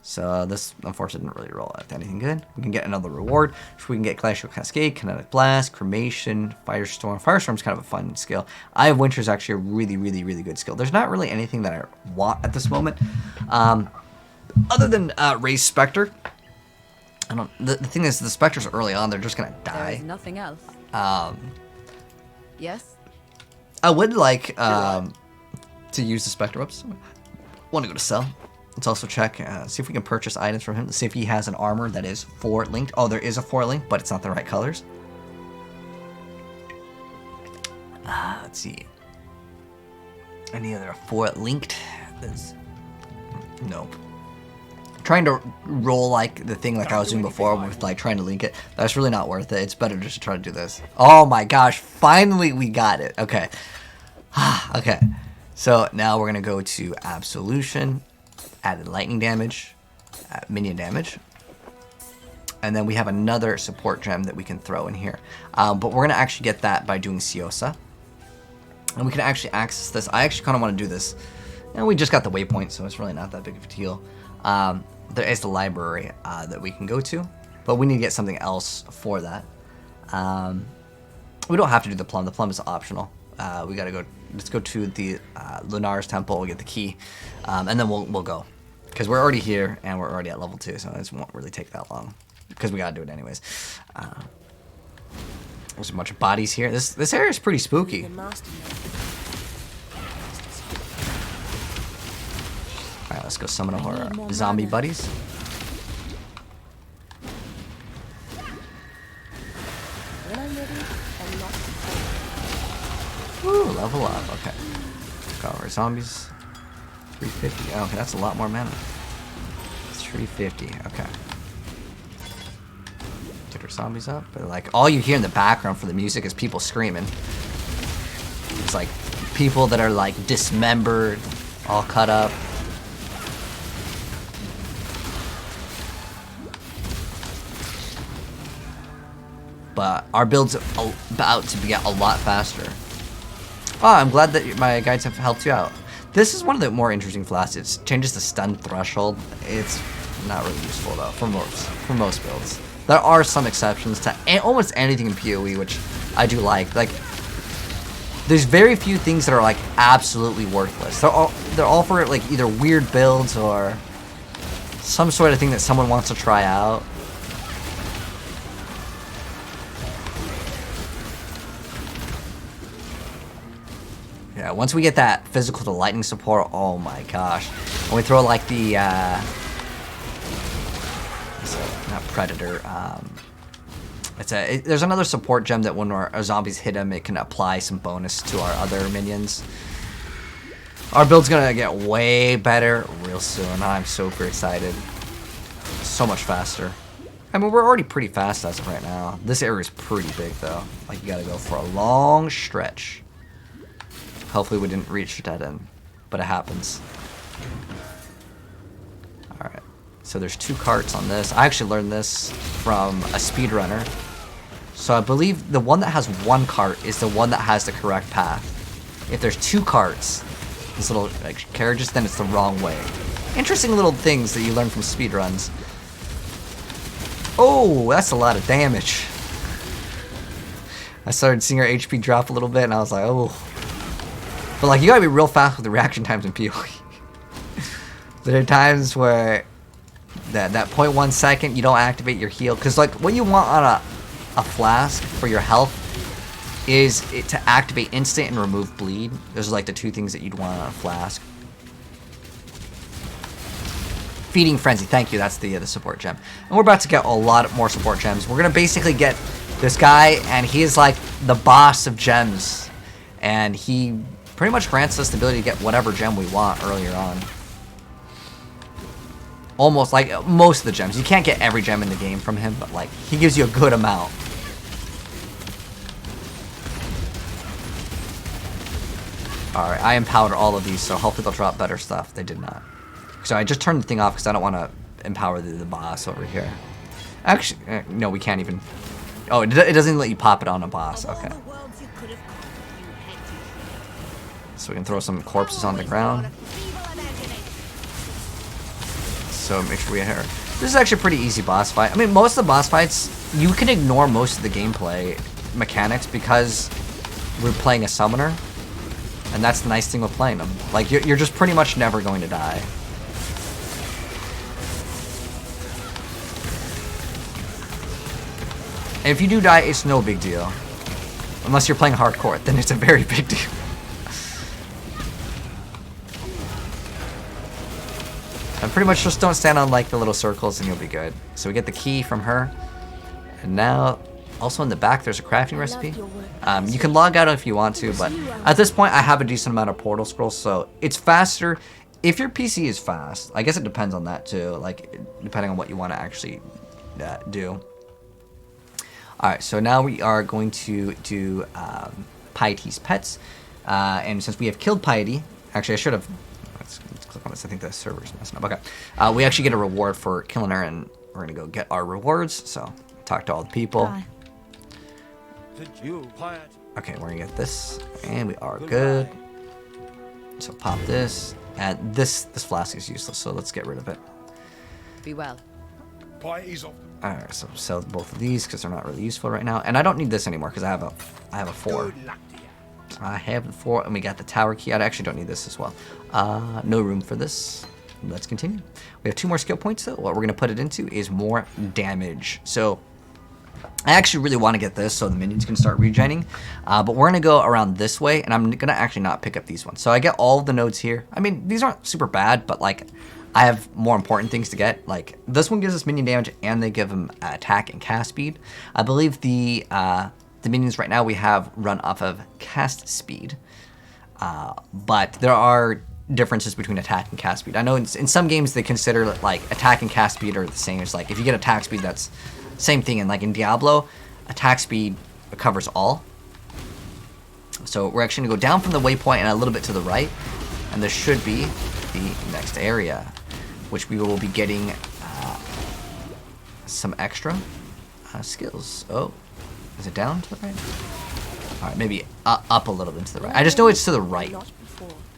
Speaker 1: So this, unfortunately, didn't really roll out anything good. We can get another reward. So we can get Glacial Cascade, Kinetic Blast, Cremation, Firestorm. Firestorm's kind of a fun skill. Eye of Winter is actually a really, really, really good skill. There's not really anything that I want at this moment. Other than Raise Spectre. I don't. The thing is, the Spectres early on, they're just going to die.
Speaker 4: There is nothing else. Yes?
Speaker 1: I would like to use the Spectre Ups. Want to go to sell. Let's also check, see if we can purchase items from him. Let's see if he has an armor that is 4 linked. Oh, there is a 4 link, but it's not the right colors. Let's see. Any other 4 linked? Nope. Trying to roll like the thing like I was doing before with like trying to link it, that's really not worth it. It's better just to try to do this. Oh my gosh, finally we got it. Okay. Okay. So now we're gonna go to Absolution, added lightning damage, minion damage, and then we have another support gem that we can throw in here. But we're gonna actually get that by doing Siosa, and we can actually access this. I actually kind of want to do this, and we just got the waypoint, so it's really not that big of a deal. There is the library that we can go to, but we need to get something else for that. We don't have to do the plum. The plum is optional. We gotta go. Let's go to the Lunar's temple. We'll get the key, and then we'll go, because we're already here and we're already at level 2, so this won't really take that long, because we gotta do it anyways. There's a bunch of bodies here. This area is pretty spooky. Alright, let's go summon our zombie buddies. Woo, level up, okay. Got our zombies. 350. Oh, okay, that's a lot more mana. 350, okay. Get our zombies up. But like all you hear in the background for the music is people screaming. It's like people that are like dismembered, all cut up. But our build's about to get a lot faster. Oh, I'm glad that my guides have helped you out. This is one of the more interesting flasks. It changes the stun threshold. It's not really useful though for most builds. There are some exceptions to almost anything in PoE, which I do like. Like, there's very few things that are like absolutely worthless. They're all for like either weird builds or some sort of thing that someone wants to try out. Yeah, once we get that physical to lightning support, oh my gosh. When we throw like the, not Predator, there's another support gem that when our zombies hit him, it can apply some bonus to our other minions. Our build's gonna get way better real soon. I'm super excited. So much faster. I mean, we're already pretty fast as of right now. This area is pretty big though. Like, you gotta go for a long stretch. Hopefully we didn't reach a dead end, but it happens. Alright, so there's 2 carts on this. I actually learned this from a speedrunner. So I believe the one that has 1 cart is the one that has the correct path. If there's 2 carts, these little like carriages, then it's the wrong way. Interesting little things that you learn from speedruns. Oh, that's a lot of damage. I started seeing her HP drop a little bit, and I was like, oh. But like, you gotta be real fast with the reaction times in PoE. There are times where that 0.1 second you don't activate your heal, because like what you want on a flask for your health is it to activate instant and remove bleed. Those are like the two things that you'd want on a flask. Feeding Frenzy, thank you, that's the support gem. And we're about to get a lot more support gems. We're gonna basically get this guy, and he is like the boss of gems. And he pretty much grants us the ability to get whatever gem we want earlier on. Almost like most of the gems. You can't get every gem in the game from him, but like he gives you a good amount. Alright, I empowered all of these, so hopefully they'll drop better stuff. They did not. So I just turned the thing off because I don't want to empower the boss over here. Actually, no, we can't even. Oh, it doesn't let you pop it on a boss. Okay. So we can throw some corpses on the ground. So make sure we hit her. This is actually a pretty easy boss fight. I mean, most of the boss fights, you can ignore most of the gameplay mechanics because we're playing a summoner. And that's the nice thing with playing them. Like, you're just pretty much never going to die. And if you do die, it's no big deal. Unless you're playing hardcore, then it's a very big deal. And pretty much just don't stand on like the little circles and you'll be good. So we get the key from her. And now, also in the back, there's a crafting recipe. You can log out if you want to, but at this point, I have a decent amount of portal scrolls, so it's faster. If your PC is fast, I guess it depends on that too, like depending on what you want to actually do. Alright, so now we are going to do Piety's pets. And since we have killed Piety, actually I should have, let's click on this, I think the server's messing up. Okay, we actually get a reward for killing her, and we're gonna go get our rewards, so talk to all the people.
Speaker 4: Bye.
Speaker 1: Okay, we're gonna get this, and we are good. So pop this, and this flask is useless, so let's get rid of it.
Speaker 2: Be well.
Speaker 1: Alright, so sell both of these because they're not really useful right now, and I don't need this anymore because I have a 4. I have the 4, and we got the tower key. I actually don't need this as well. No room for this. Let's continue. We have 2 more skill points though. What we're gonna put it into is more damage. So I actually really want to get this so the minions can start regening, but we're going to go around this way, and I'm going to actually not pick up these ones. So I get all of the nodes here. I mean, these aren't super bad, but like I have more important things to get. Like this one gives us minion damage, and they give them attack and cast speed. I believe the minions right now we have run off of cast speed, but there are differences between attack and cast speed. I know in some games they consider like attack and cast speed are the same. It's like if you get attack speed, that's same thing. And like in Diablo, attack speed covers all. So we're actually gonna go down from the waypoint and a little bit to the right, and this should be the next area, which we will be getting some extra skills. Oh, is it down to the right? All right, maybe up a little bit to the right. I just know it's to the right. Let's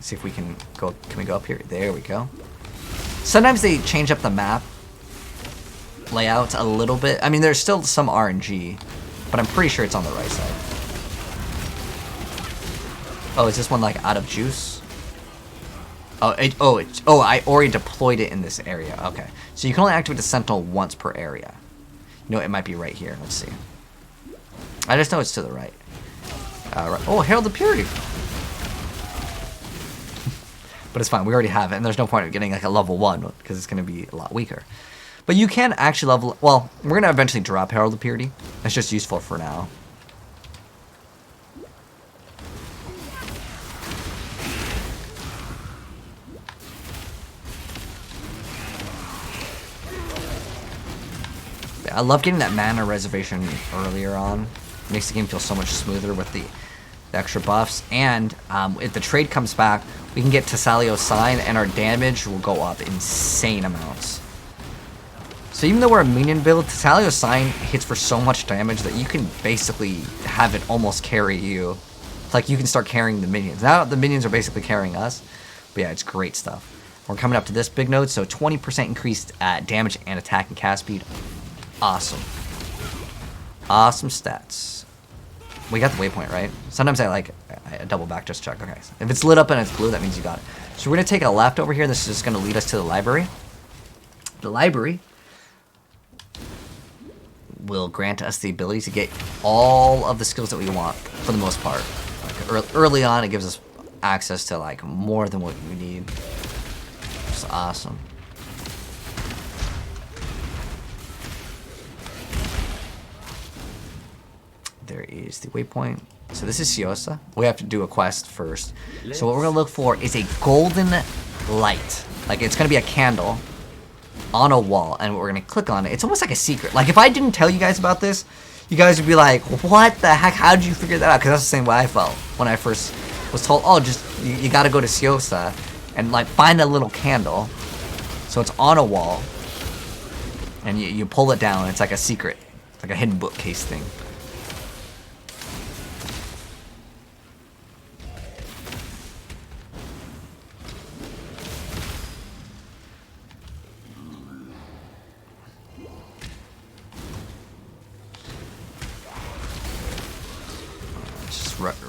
Speaker 1: see if we can go. Can we go up here? There we go. Sometimes they change up the map layouts a little bit. I mean, there's still some RNG, but I'm pretty sure it's on the right side. Oh, is this one like out of juice? Oh, I already deployed it in this area. Okay, so you can only activate the Sentinel once per area. You know, it might be right here. Let's see. I just know it's to the right. Right. Oh, Herald of Purity. But it's fine. We already have it, and there's no point of getting like a level 1 because it's going to be a lot weaker. But you can actually level. Well, we're going to eventually drop Herald of Purity. It's just useful for now. I love getting that mana reservation earlier on. It makes the game feel so much smoother with the extra buffs. And if the trade comes back, we can get Tassalio's Sign, and our damage will go up insane amounts. So even though we're a minion build, Tassalio's Sign hits for so much damage that you can basically have it almost carry you. It's like you can start carrying the minions. Now the minions are basically carrying us. But yeah, it's great stuff. We're coming up to this big node, so 20% increased damage and attack and cast speed. Awesome. Awesome stats. We got the waypoint, right? Sometimes I double back just to check. Okay, so if it's lit up and it's blue, that means you got it. So we're gonna take a left over here. This is just gonna lead us to the library. The library will grant us the ability to get all of the skills that we want for the most part. Like early on, it gives us access to like more than what we need. It's awesome. There is the waypoint. So this is Siosa. We have to do a quest first. So what we're gonna look for is a golden light. Like it's gonna be a candle on a wall, and we're gonna click on it. It's almost like a secret. Like if I didn't tell you guys about this, you guys would be like, what the heck? How did you figure that out? Because that's the same way I felt when I first was told, oh, just you gotta go to Siosa and like find a little candle. So it's on a wall, and you pull it down. It's like a secret. It's like a hidden bookcase thing.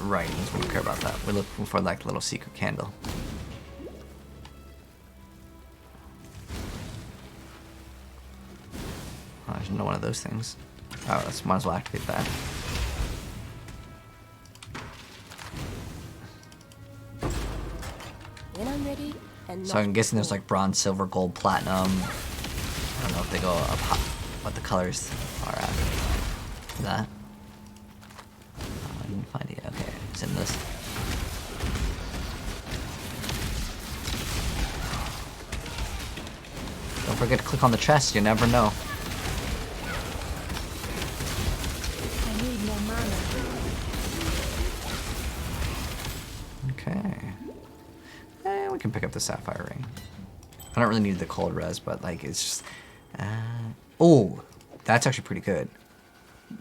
Speaker 1: Writings, we don't care about that. We're looking for like a little secret candle. Oh, there's no one of those things. Oh, let's might as well activate that.
Speaker 2: When I'm ready and
Speaker 1: So I'm guessing there's like bronze, silver, gold, platinum. I don't know if they go up high, what the colors are after that. I didn't find it. Okay, it's in this. Don't forget to click on the chest, you never know.
Speaker 4: I need more mana.
Speaker 1: Okay. We can pick up the sapphire ring. I don't really need the cold res, but like it's just... oh, that's actually pretty good.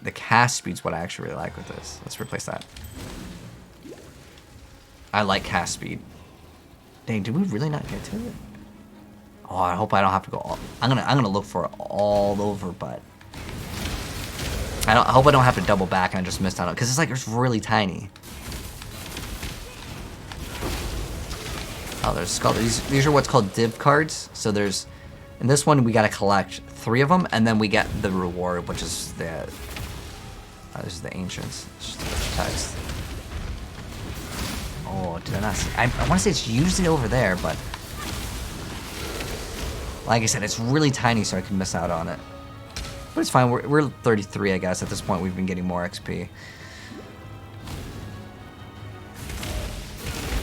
Speaker 1: The cast speed's what I actually really like with this. Let's replace that. I like cast speed. Dang, did we really not get to it? Oh, I hope I don't have to go all... I'm gonna look for it all over, but... I hope I don't have to double back and I just missed out on it, because it's really tiny. Oh, there's skull. These are what's called div cards. So there's... In this one, we gotta collect 3 of them, and then we get the reward, which is the... this is the Ancients. It's just text. Oh, did I not see? I want to say it's usually over there, but... Like I said, it's really tiny, so I can miss out on it. But it's fine. We're 33, I guess. At this point, we've been getting more XP.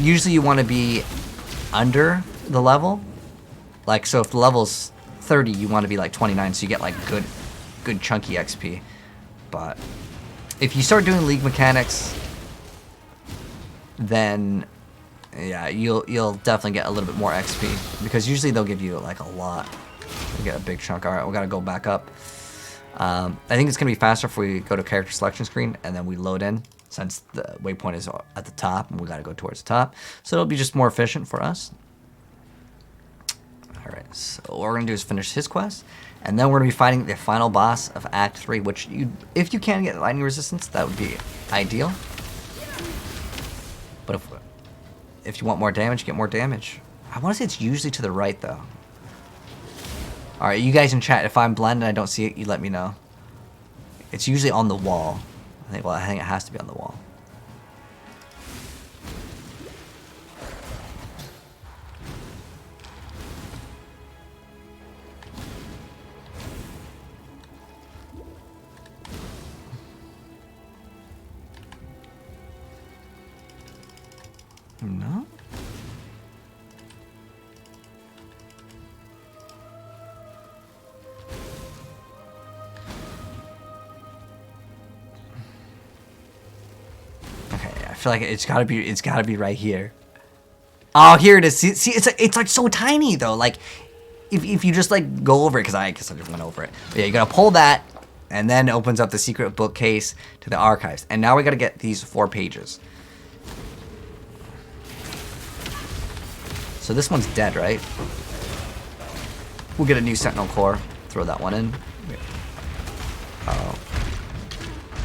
Speaker 1: Usually, you want to be under the level. Like, so if the level's 30, you want to be like 29, so you get like good chunky XP. But if you start doing league mechanics, then yeah, you'll definitely get a little bit more XP, because usually they'll give you like a lot. You get a big chunk. All right, we gotta go back up. I think it's gonna be faster if we go to character selection screen and then we load in, since the waypoint is at the top and we gotta go towards the top. So it'll be just more efficient for us. All right, so what we're gonna do is finish his quest, and then we're gonna be fighting the final boss of Act 3, which if you can get lightning resistance, that would be ideal. But if you want more damage, get more damage. I want to say it's usually to the right, though. All right, you guys in chat, if I'm blind and I don't see it, you let me know. It's usually on the wall. I think it has to be on the wall. No? Okay, I feel like it's gotta be right here. Oh, here it is. See, it's like so tiny though. Like, if you just like go over it, because I guess I just went over it. But yeah, you gotta pull that, and then it opens up the secret bookcase to the archives. And now we gotta get these 4 pages. So this one's dead, right? We'll get a new Sentinel core. Throw that one in. Oh.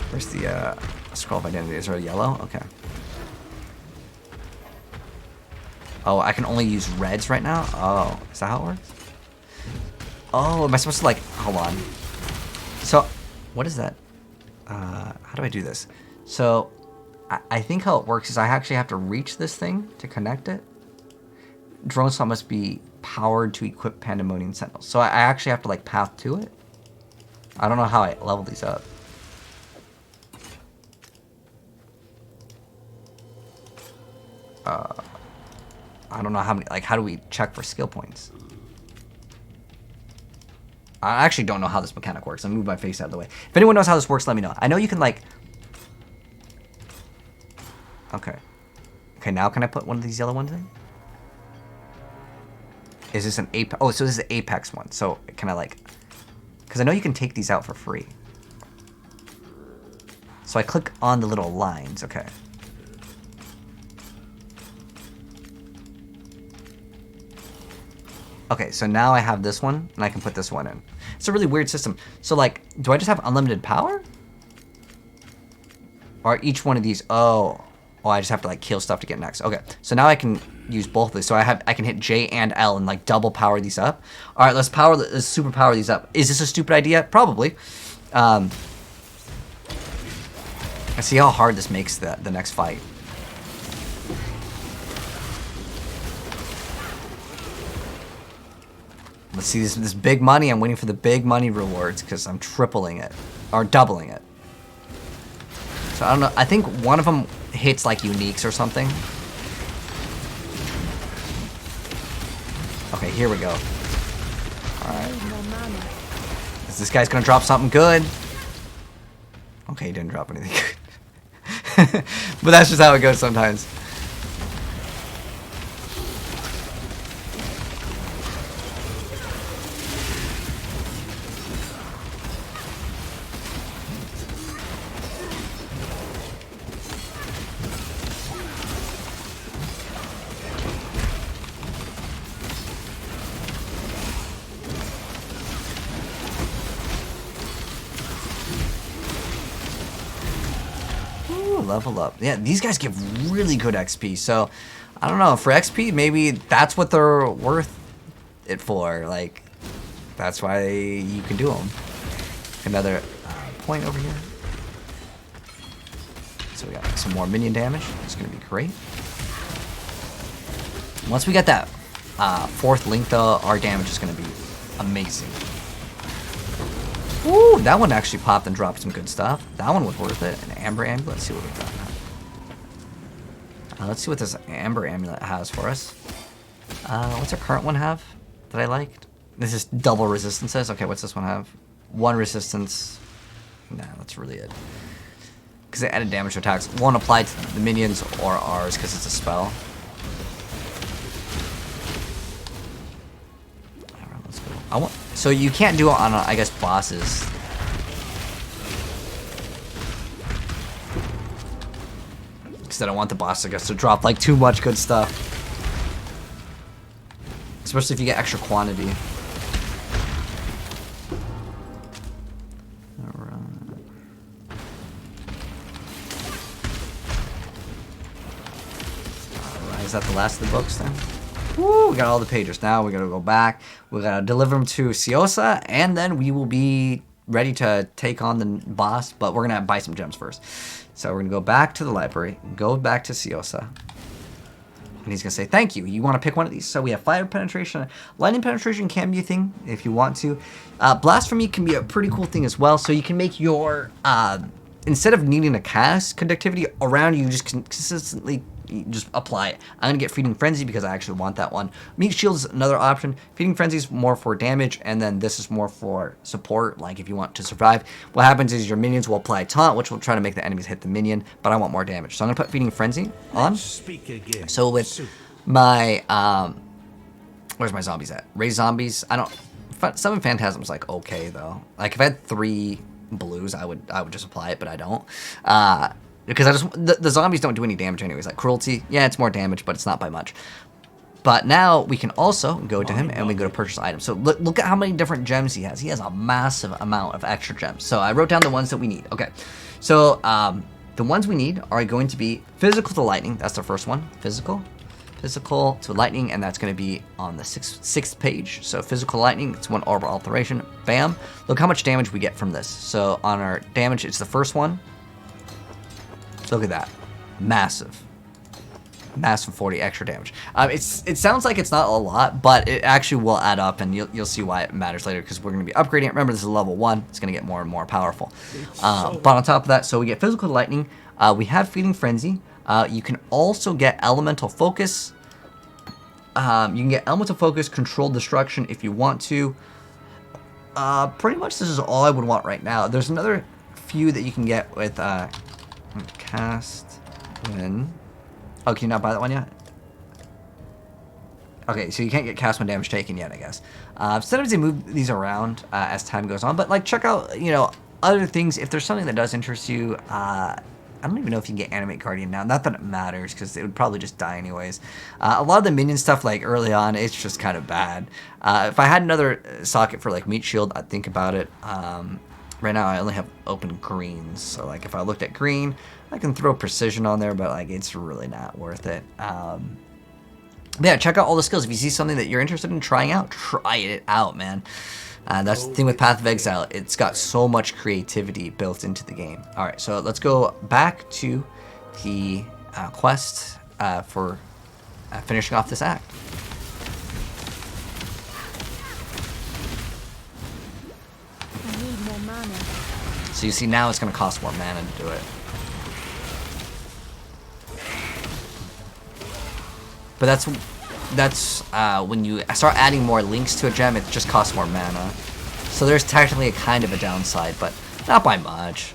Speaker 1: Where's the scroll of identity? Is there a yellow? Okay. Oh, I can only use reds right now? Oh, is that how it works? Oh, am I supposed to like, hold on. So, what is that? How do I do this? So, I think how it works is I actually have to reach this thing to connect it. Drone slot must be powered to equip Pandemonium Sentinel. So I actually have to like path to it. I don't know how I level these up. I don't know how many, like how do we check for skill points? I actually don't know how this mechanic works. I'm gonna move my face out of the way. If anyone knows how this works, let me know. I know you can like... Okay. Okay, now can I put one of these yellow ones in? Is this an apex? Oh, so this is the apex one. So can I like... Because I know you can take these out for free. So I click on the little lines. Okay. Okay, so now I have this one, and I can put this one in. It's a really weird system. So, like, do I just have unlimited power? Or each one of these... Oh, I just have to, like, kill stuff to get next. Okay, so now I can use both of these. So I can hit J and L and, like, double power these up. All right, let's super power these up. Is this a stupid idea? Probably. I see how hard this makes the next fight. Let's see this big money. I'm waiting for the big money rewards because I'm tripling it or doubling it. So I don't know. I think one of them hits like uniques or something. Okay, here we go. All right. This guy's gonna drop something good. Okay, he didn't drop anything good. But that's just how it goes sometimes. Level up. Yeah, these guys give really good XP. So, I don't know. For XP, maybe that's what they're worth it for. Like, that's why you can do them. Another point over here. So we got some more minion damage. It's going to be great. Once we get that fourth link, though, our damage is going to be amazing. Ooh, that one actually popped and dropped some good stuff. That one was worth it. An Amber Amulet. Let's see what we got now. Let's see what this Amber Amulet has for us. What's our current one have that I liked? This is double resistances. Okay, what's this one have? One resistance. Nah, that's really it. Because they added damage to attacks. Won't apply to the minions or ours because it's a spell. Alright, let's go. So you can't do it on, I guess, bosses. Because I don't want the boss, I guess, to drop like too much good stuff. Especially if you get extra quantity. Alright. Alright, is that the last of the books then? Woo, we got all the pages. Now we gotta go back. We gotta deliver them to Siosa, and then we will be ready to take on the boss, but we're gonna buy some gems first. So we're gonna go back to the library, go back to Siosa. And he's gonna say, thank you. You wanna pick one of these? So we have fire penetration. Lightning penetration can be a thing if you want to. Blasphemy can be a pretty cool thing as well. So you can make your, instead of needing to cast conductivity around you, just consistently just apply it. I'm gonna get Feeding Frenzy because I actually want that one. Meat Shield is another option. Feeding Frenzy is more for damage, and then this is more for support, like if you want to survive. What happens is your minions will apply Taunt, which will try to make the enemies hit the minion, but I want more damage. So I'm gonna put Feeding Frenzy on. So with my, where's my zombies at? Raise zombies. I don't, Summon Phantasm's like okay though. Like if I had 3 blues, I would just apply it, but I don't. Because the zombies don't do any damage anyways. Like Cruelty, yeah, it's more damage, but it's not by much. But now we can also go to him and we go to purchase items. So look at how many different gems he has. He has a massive amount of extra gems. So I wrote down the ones that we need. Okay, so the ones we need are going to be physical to lightning. That's the first one. Physical to lightning, and that's going to be on the sixth page. So physical lightning, it's one orbital alteration. Bam! Look how much damage we get from this. So on our damage, it's the first one. Look at that, massive 40 extra damage. It sounds like it's not a lot, but it actually will add up, and you'll see why it matters later, because we're going to be upgrading it. Remember, this is level 1. It's going to get more and more powerful. But on top of that, so we get physical lightning. We have feeding frenzy. You can also get elemental focus. You can get elemental focus, controlled destruction if you want to. Pretty much this is all I would want right now. There's another few that you can get with cast when. Oh, can you not buy that one yet? Okay, so you can't get cast when damage taken yet, I guess. Sometimes they move these around as time goes on, but like check out, you know, other things. If there's something that does interest you, I don't even know if you can get Animate Guardian now. Not that it matters, because it would probably just die anyways. A lot of the minion stuff, like early on, it's just kind of bad. If I had another socket for like Meat Shield, I'd think about it. Right now I only have open greens, so like if I looked at green, I can throw precision on there, but like it's really not worth it. But yeah, check out all the skills. If you see something that you're interested in trying out, try it out, man. That's the thing with Path of Exile. It's got so much creativity built into the game. All right, so let's go back to the quest for finishing off this act.
Speaker 4: I need more mana.
Speaker 1: So you see now it's going to cost more mana to do it. But that's when you start adding more links to a gem, it just costs more mana. So there's technically a kind of a downside, but not by much.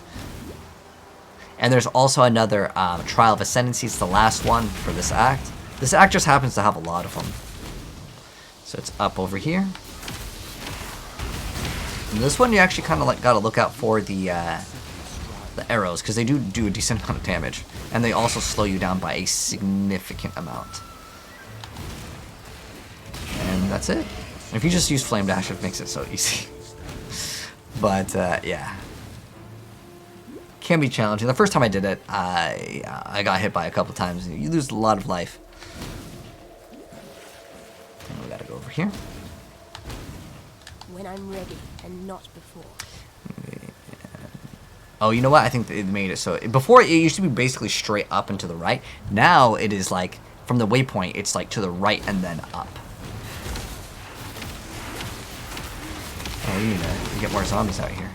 Speaker 1: And there's also another Trial of Ascendancy. It's the last one for this act. This act just happens to have a lot of them. So it's up over here. And this one you actually kind of like got to look out for the arrows, because they do a decent amount of damage, and they also slow you down by a significant amount. And that's it. If you just use Flame Dash, it makes it so easy. But yeah, can be challenging. The first time I did it, I got hit by a couple times, and you lose a lot of life. And we gotta go over here.
Speaker 2: When I'm ready and not before.
Speaker 1: Oh, you know what? I think it made it so before it used to be basically straight up and to the right. Now it is like from the waypoint, it's like to the right and then up. Oh, we need to get more zombies out here.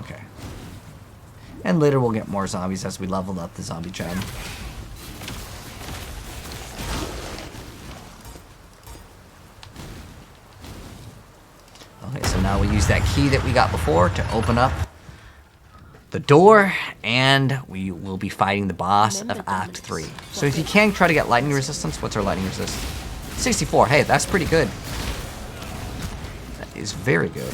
Speaker 1: Okay. And later we'll get more zombies as we level up the zombie gem. Okay, so now we use that key that we got before to open up the door, and we will be fighting the boss of Act 3. So if you can try to get lightning resistance, what's our lightning resist? 64. Hey, that's pretty good. That is very good.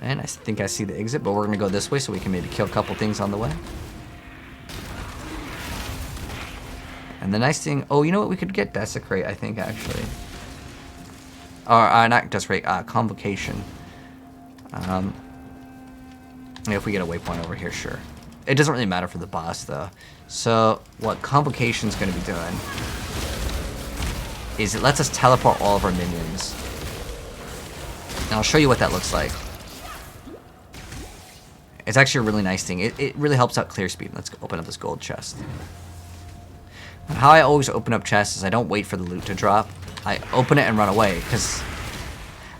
Speaker 1: And I think I see the exit, but we're going to go this way so we can maybe kill a couple things on the way. And the nice thing... Oh, you know what? We could get Desecrate, I think, actually. Or, not Desecrate, Convocation. If we get a waypoint over here, sure. It doesn't really matter for the boss, though. So, what Convocation's going to be doing is it lets us teleport all of our minions. And I'll show you what that looks like. It's actually a really nice thing. It really helps out clear speed. Let's open up this gold chest. And how I always open up chests is I don't wait for the loot to drop. I open it and run away, because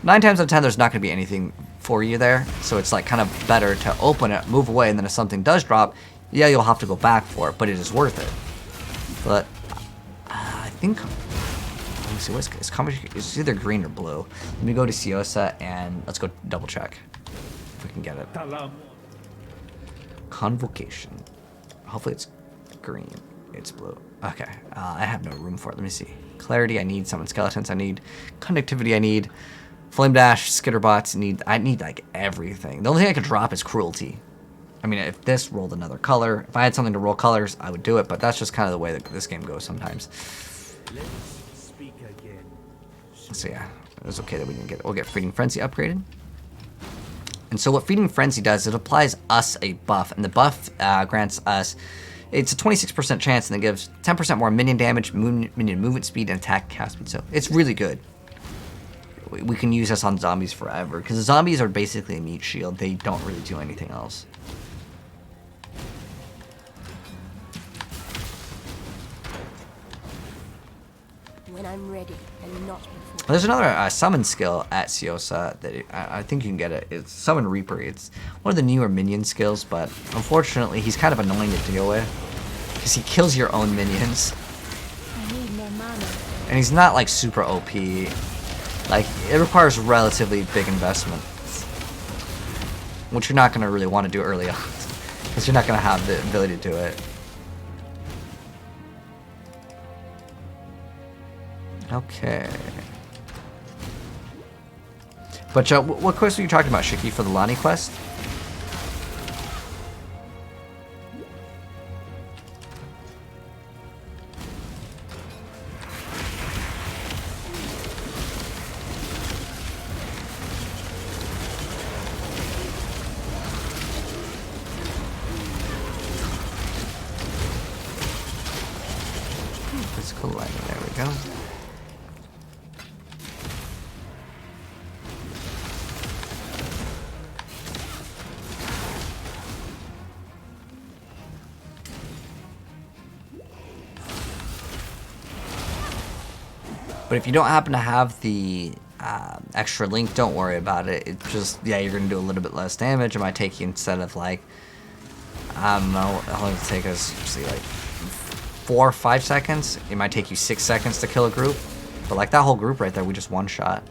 Speaker 1: 9 times out of 10 there's not going to be anything for you there. So it's like kind of better to open it, move away, and then if something does drop, yeah, you'll have to go back for it, but it is worth it. But I think Let me see, it's either green or blue. Let me go to Siosa and let's go double check if we can get it. Convocation. Hopefully it's green. It's blue. Okay, I have no room for it. Let me see. Clarity, I need summon skeletons. I need conductivity. I need flame dash, skitterbots. I need like everything. The only thing I could drop is cruelty. I mean, if this rolled another color, if I had something to roll colors, I would do it. But that's just kind of the way that this game goes sometimes. So yeah, it was okay that we didn't get it. We'll get Feeding Frenzy upgraded. And so what Feeding Frenzy does, it applies us a buff, and the buff grants us, it's a 26% chance, and it gives 10% more minion damage, minion movement speed, and attack cast speed. So it's really good. We can use this on zombies forever, because the zombies are basically a meat shield. They don't really do anything else.
Speaker 2: When I'm ready and not before.
Speaker 1: There's another summon skill at Siosa that I think you can get it. It's Summon Reaper. It's one of the newer minion skills, but unfortunately he's kind of annoying to deal with because he kills your own minions.
Speaker 4: I need more mana.
Speaker 1: And he's not like super OP. Like, it requires relatively big investment, which you're not going to really want to do early on because you're not going to have the ability to do it. Okay. But what quest were you talking about, Shiki, for the Lani quest? Physical lighting, there we go. But if you don't happen to have the extra link, don't worry about it. It's just, yeah, you're going to do a little bit less damage. It might take you, instead of like, I don't know, how long does it take us? See, like 4 or 5 seconds? It might take you 6 seconds to kill a group. But like that whole group right there, we just one shot.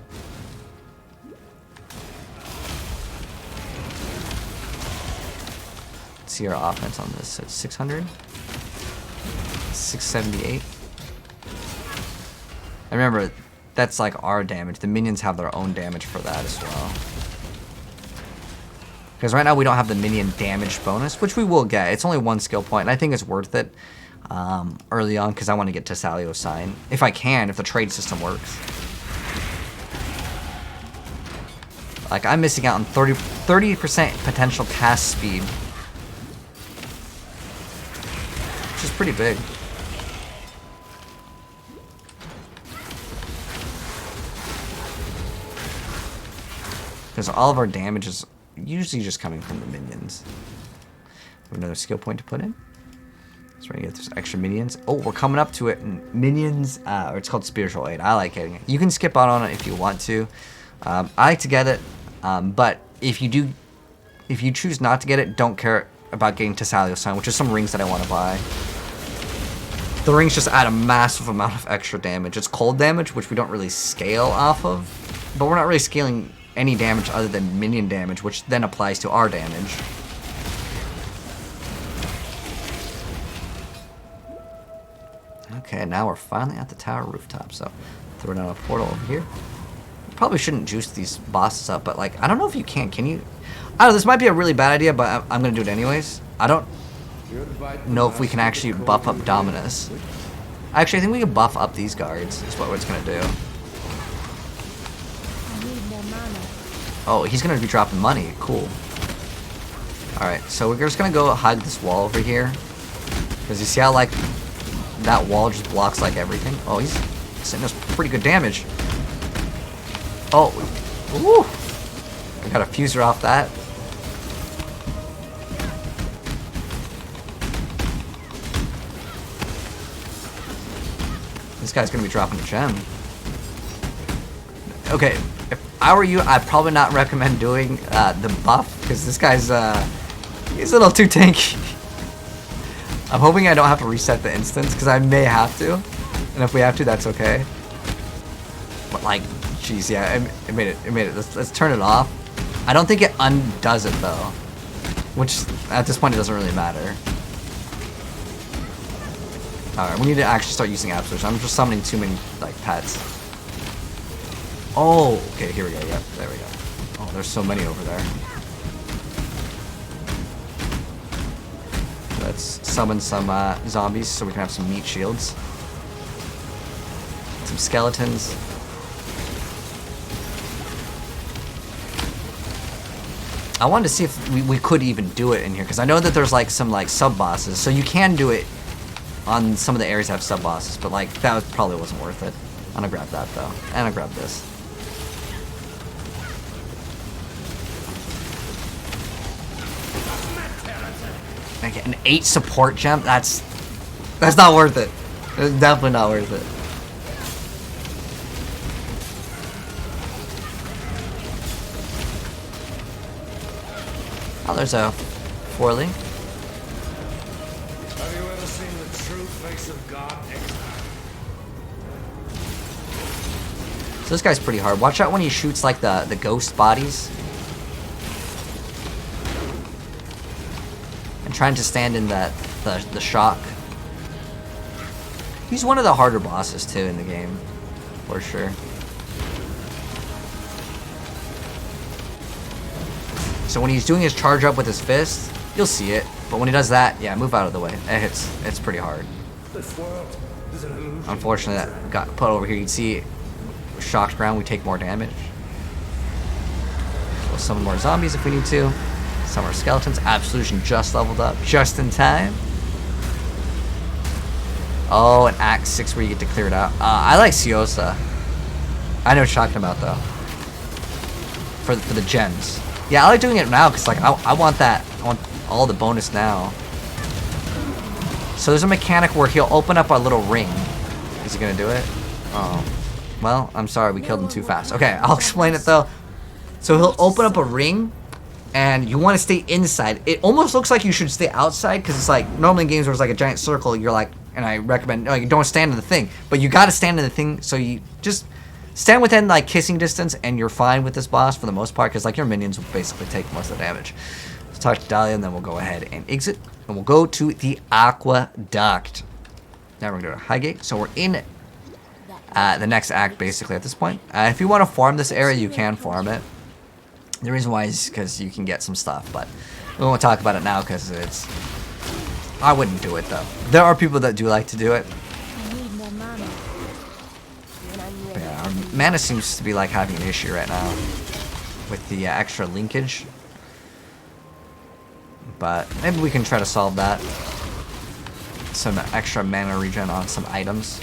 Speaker 1: Let's see our offense on this. It's 600? 678? And remember, that's like our damage. The minions have their own damage for that as well. Because right now we don't have the minion damage bonus, which we will get. It's only 1 skill point, and I think it's worth it early on because I want to get Tessalio's sign. If I can, if the trade system works. Like, I'm missing out on 30% potential cast speed. Which is pretty big. Because all of our damage is usually just coming from the minions. We have another skill point to put in. So we're gonna get those extra minions. Oh, we're coming up to it. Minions, or it's called Spiritual Aid. I like getting it. You can skip out on it if you want to. I like to get it, but if you choose not to get it, don't care about getting Tessalio's sign, which is some rings that I want to buy. The rings just add a massive amount of extra damage. It's cold damage, which we don't really scale off of, but we're not really scaling any damage other than minion damage, which then applies to our damage. Okay, now we're finally at the tower rooftop, so throw down a portal over here. Probably shouldn't juice these bosses up, but like, I don't know if you can you? I don't know, this might be a really bad idea, but I'm gonna do it anyways. I don't know if we can actually buff up Dominus. Actually, I think we can buff up these guards, is what it's gonna do. Oh, he's gonna be dropping money. Cool. Alright, so we're just gonna go hug this wall over here. Because you see how, like, that wall just blocks, like, everything? Oh, he's sending us pretty good damage. Oh, woo! I got a fuser off that. This guy's gonna be dropping a gem. Okay. If I were you, I'd probably not recommend doing the buff, because this guy's he's a little too tanky. I'm hoping I don't have to reset the instance, because I may have to, and if we have to, that's okay. But like, jeez, yeah, it made it. It made it. Let's turn it off. I don't think it undoes it though, which at this point it doesn't really matter. All right, we need to actually start using absolutes. I'm just summoning too many like pets. Oh, okay, here we go. Yep, there we go. Oh, there's so many over there. Let's summon some zombies so we can have some meat shields. Some skeletons. I wanted to see if we could even do it in here, because I know that there's like some like sub-bosses, so you can do it on some of the areas that have sub-bosses, but like that probably wasn't worth it. I'm gonna grab that though, and I grab this. Like an 8 support gem, that's not worth it. It's definitely not worth it. Oh, there's a Forley.
Speaker 3: Have you ever seen the true face of God, Exile?
Speaker 1: So this guy's pretty hard. Watch out when he shoots like the ghost bodies. And trying to stand in the shock. He's one of the harder bosses too in the game, for sure. So when he's doing his charge up with his fist, you'll see it. But when he does that, yeah, move out of the way. It's pretty hard.
Speaker 3: This world is an illusion.
Speaker 1: Unfortunately, that got put over here. You'd see shocked ground, we take more damage. We'll summon more zombies if we need to. Some more skeletons. Absolution just leveled up, just in time. Oh, an Act 6 where you get to clear it out. I like Siosa. I know what you're talking about though. For the gems. Yeah, I like doing it now because like I want that. I want all the bonus now. So there's a mechanic where he'll open up a little ring. Is he gonna do it? Oh, well, I'm sorry, we killed him too fast. Okay, I'll explain it though. So he'll open up a ring, and you want to stay inside. It almost looks like you should stay outside because it's like normally in games where it's like a giant circle. You're like, and I recommend no, you don't stand in the thing, but you got to stand in the thing. So you just stand within like kissing distance, and you're fine with this boss for the most part, because like your minions will basically take most of the damage. Let's talk to Dahlia, and then we'll go ahead and exit, and we'll go to the Aqueduct. Now we're gonna go to Highgate. So we're in the next act basically at this point. If you want to farm this area, you can farm it. The reason why is because you can get some stuff, but we won't talk about it now because it's. I wouldn't do it though. There are people that do like to do it.
Speaker 4: I need more mana.
Speaker 1: But yeah, our mana seems to be like having an issue right now with the extra linkage. But maybe we can try to solve that. Some extra mana regen on some items.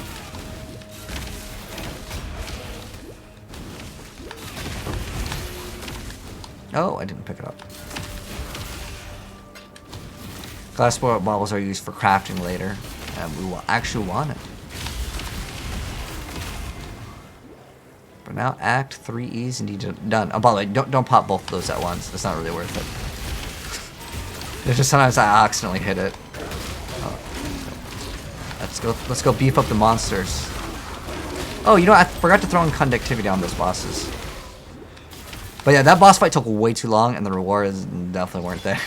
Speaker 1: Oh, I didn't pick it up. Glass bottles are used for crafting later, and we will actually want it. But now, Act 3E's indeed done. Oh, by the way, don't pop both of those at once. It's not really worth it. There's just sometimes I accidentally hit it. Oh. Let's go beef up the monsters. Oh, you know, I forgot to throw in conductivity on those bosses. But yeah, that boss fight took way too long, and the rewards definitely weren't there.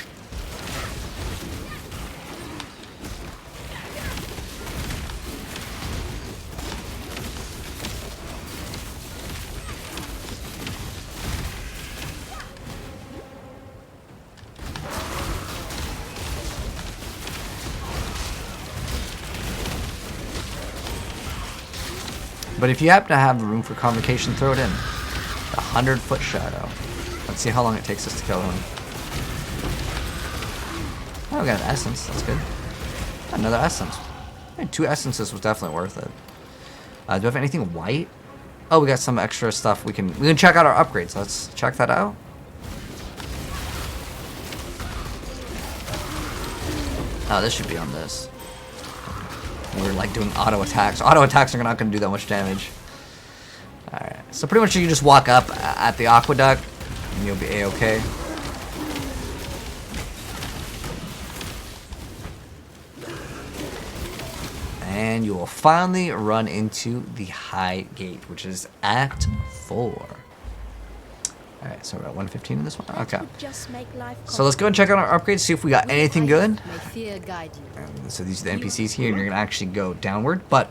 Speaker 1: But if you happen to have room for convocation, throw it in. 100-foot shadow. Let's see how long it takes us to kill him. Oh, we got an essence. That's good. Another essence. Hey, 2 essences was definitely worth it. Do we have anything white? Oh, we got some extra stuff. We can check out our upgrades. Let's check that out. Oh, this should be on this. We're like doing auto attacks. Auto attacks are not going to do that much damage. Alright, so pretty much you can just walk up at the aqueduct and you'll be a-okay. and you will finally run into the High Gate, which is Act 4. Alright, so we're at 115 in this one? Okay.
Speaker 2: Just make life
Speaker 1: So let's go and check out our upgrades, see if we got anything good.
Speaker 2: May fear guide you.
Speaker 1: And so these are the NPCs here, and you're going to actually go downward. But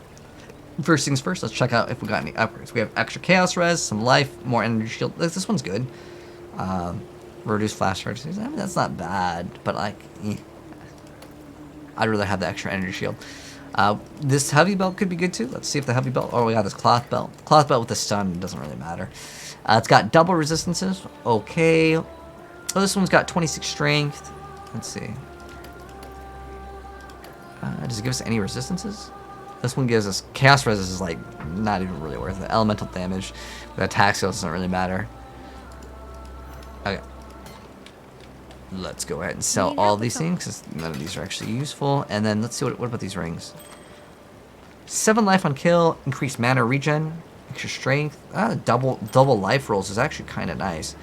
Speaker 1: first things first, let's check out if we got any upgrades. We have extra Chaos Res, some life, more energy shield. This one's good. Reduce flash charges. I mean, that's not bad, but like, I'd rather have the extra energy shield. This heavy belt could be good too. Let's see if the heavy belt. Oh, we got this cloth belt. Cloth belt with the stun doesn't really matter. It's got double resistances. Okay. Oh, this one's got 26 strength. Let's see. Does it give us any resistances? This one gives us chaos res is like not even really worth it. Elemental damage. The attack skill doesn't really matter. Okay. Let's go ahead and sell all these things because none of these are actually useful. And then let's see what about these rings. 7 life on kill, increased mana regen, extra strength. Double life rolls is actually kind of nice.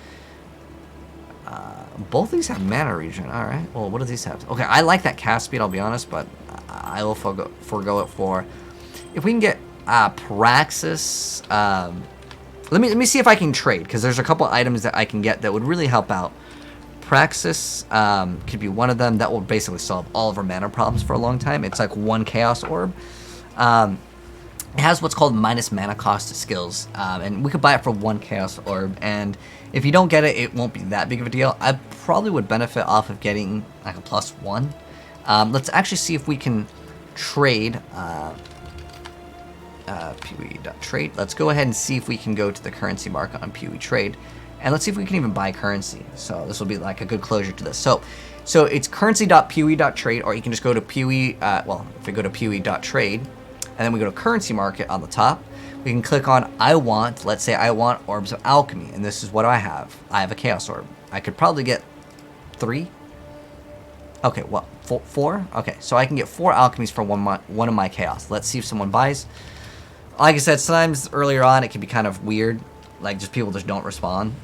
Speaker 1: Both of these have mana regen. All right. Well, what do these have? Okay, I like that cast speed. I'll be honest, but I will forego it for if we can get Praxis. Let me see if I can trade because there's a couple items that I can get that would really help out. Praxis could be one of them. That will basically solve all of our mana problems for a long time. It's like 1 Chaos Orb. It has what's called minus mana cost to skills, and we could buy it for 1 Chaos Orb. And if you don't get it, it won't be that big of a deal. I probably would benefit off of getting like a +1. Let's actually see if we can trade. PoE.trade. Let's go ahead and see if we can go to the currency market on PoE trade. And let's see if we can even buy currency. So this will be like a good closure to this. So it's currency.poe.trade, or you can just go to PoE, well, if we go to PoE.trade, and then we go to currency market on the top, we can click on let's say I want Orbs of Alchemy, and this is what I have. I have a Chaos Orb. I could probably get 3. Okay, well, 4? Okay, so I can get 4 alchemies for one of my Chaos. Let's see if someone buys. Like I said, sometimes earlier on it can be kind of weird. Like, just people just don't respond.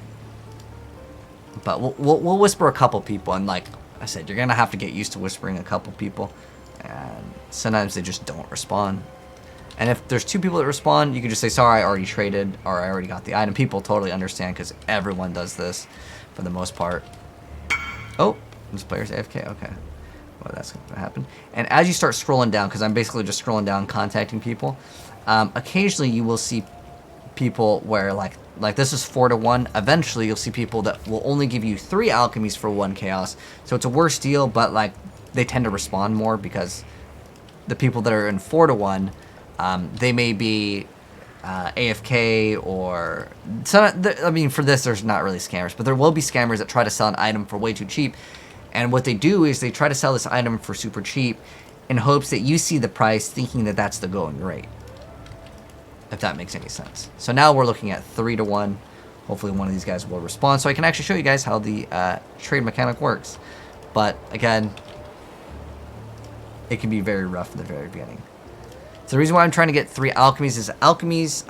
Speaker 1: But we'll whisper a couple people, and like I said, you're going to have to get used to whispering a couple people. And sometimes they just don't respond. And if there's 2 people that respond, you can just say, sorry, I already traded, or I already got the item. People totally understand because everyone does this for the most part. Oh, this player's AFK. Okay. Well, that's going to happen. And as you start scrolling down, because I'm basically just scrolling down, contacting people, occasionally you will see people where like this is 4 to 1. Eventually you'll see people that will only give you 3 alchemies for 1 chaos. So it's a worse deal, but like they tend to respond more because the people that are in 4 to 1, they may be AFK or I mean, for this there's not really scammers, but there will be scammers that try to sell an item for way too cheap. And what they do is they try to sell this item for super cheap in hopes that you see the price, thinking that that's the going rate. If that makes any sense. So now we're looking at 3 to 1. Hopefully one of these guys will respond, so I can actually show you guys how the trade mechanic works. But again, it can be very rough in the very beginning. So the reason why I'm trying to get 3 alchemies is alchemies,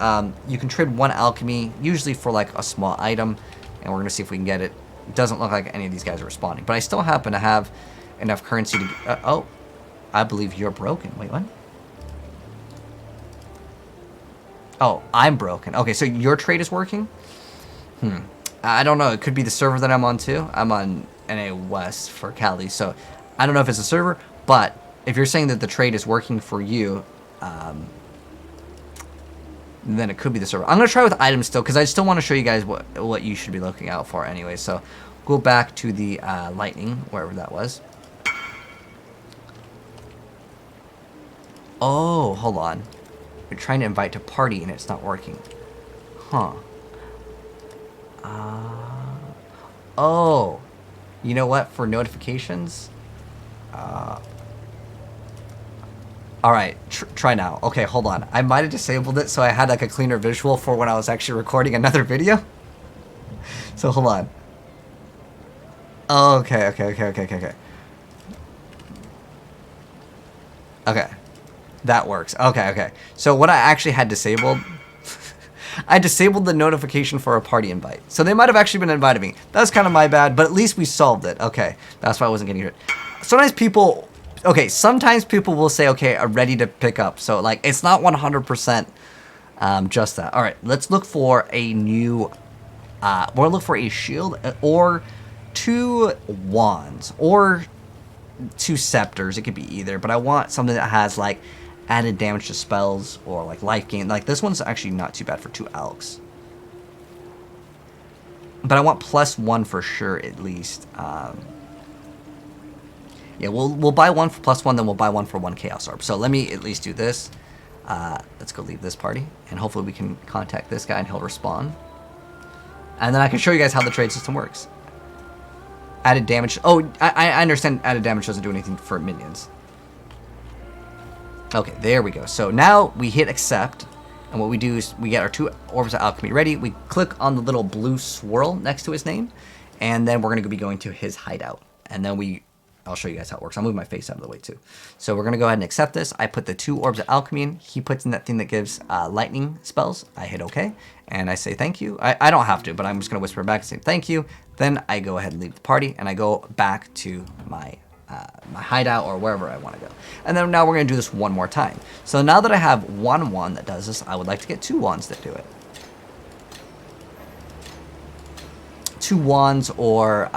Speaker 1: you can trade 1 alchemy, usually for like a small item, and we're going to see if we can get it. It doesn't look like any of these guys are responding, but I still happen to have enough currency to... oh, I believe you're broken. Wait, what? Oh, I'm broken. Okay, so your trade is working? I don't know. It could be the server that I'm on too. I'm on NA West for Cali, so I don't know if it's a server, but if you're saying that the trade is working for you, then it could be the server. I'm going to try with items still, because I still want to show you guys what you should be looking out for anyway. So go back to the lightning, wherever that was. Oh, hold on. You're trying to invite to party and it's not working. Huh. Oh. You know what? For notifications? Alright, try now. Okay, hold on. I might have disabled it so I had like a cleaner visual for when I was actually recording another video. So hold on. Oh, okay. Okay. That works. Okay. So what I actually had disabled, I disabled the notification for a party invite. So they might have actually been inviting me. That's kind of my bad, but at least we solved it. Okay, that's why I wasn't getting it. Sometimes people okay, sometimes people will say, okay, I'm ready to pick up. So, like, it's not 100% just that. All right, let's look for a new, we'll look for a shield or 2 wands or 2 scepters. It could be either, but I want something that has, like, added damage to spells or, like, life gain. Like, this one's actually not too bad for 2 alks. But I want +1 for sure, at least. Yeah, we'll buy 1 for +1, then we'll buy 1 for 1 Chaos Orb. So let me at least do this. Let's go leave this party, and hopefully we can contact this guy and he'll respond. And then I can show you guys how the trade system works. Added damage. Oh, I understand added damage doesn't do anything for minions. Okay, there we go. So now we hit accept, and what we do is we get our 2 Orbs of Alchemy ready. We click on the little blue swirl next to his name, and then we're going to be going to his hideout. And then I'll show you guys how it works. I'll move my face out of the way too. So we're going to go ahead and accept this. I put the 2 Orbs of Alchemy in. He puts in that thing that gives lightning spells. I hit OK, and I say thank you. I don't have to, but I'm just going to whisper back and say thank you. Then I go ahead and leave the party, and I go back to my hideout or wherever I want to go. And then now we're going to do this one more time. So now that I have 1 wand that does this, I would like to get 2 wands that do it. 2 wands or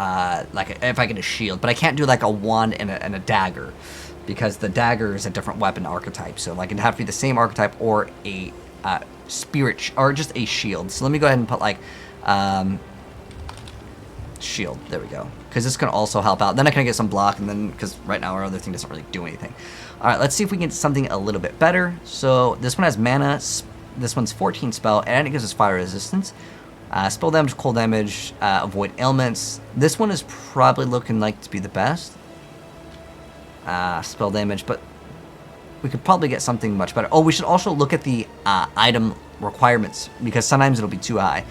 Speaker 1: like if I get a shield, but I can't do like a wand and a dagger because the dagger is a different weapon archetype. So like it'd have to be the same archetype or a spirit or just a shield. So let me go ahead and put like shield. There we go. Because this can also help out. Then I can get some block, and then because right now our other thing doesn't really do anything. All right, let's see if we can get something a little bit better. So this one has mana. This one's 14 spell, and it gives us fire resistance. Spell damage, cold damage, avoid ailments. This one is probably looking like to be the best. Spell damage, but we could probably get something much better. Oh, we should also look at the item requirements, because sometimes it'll be too high.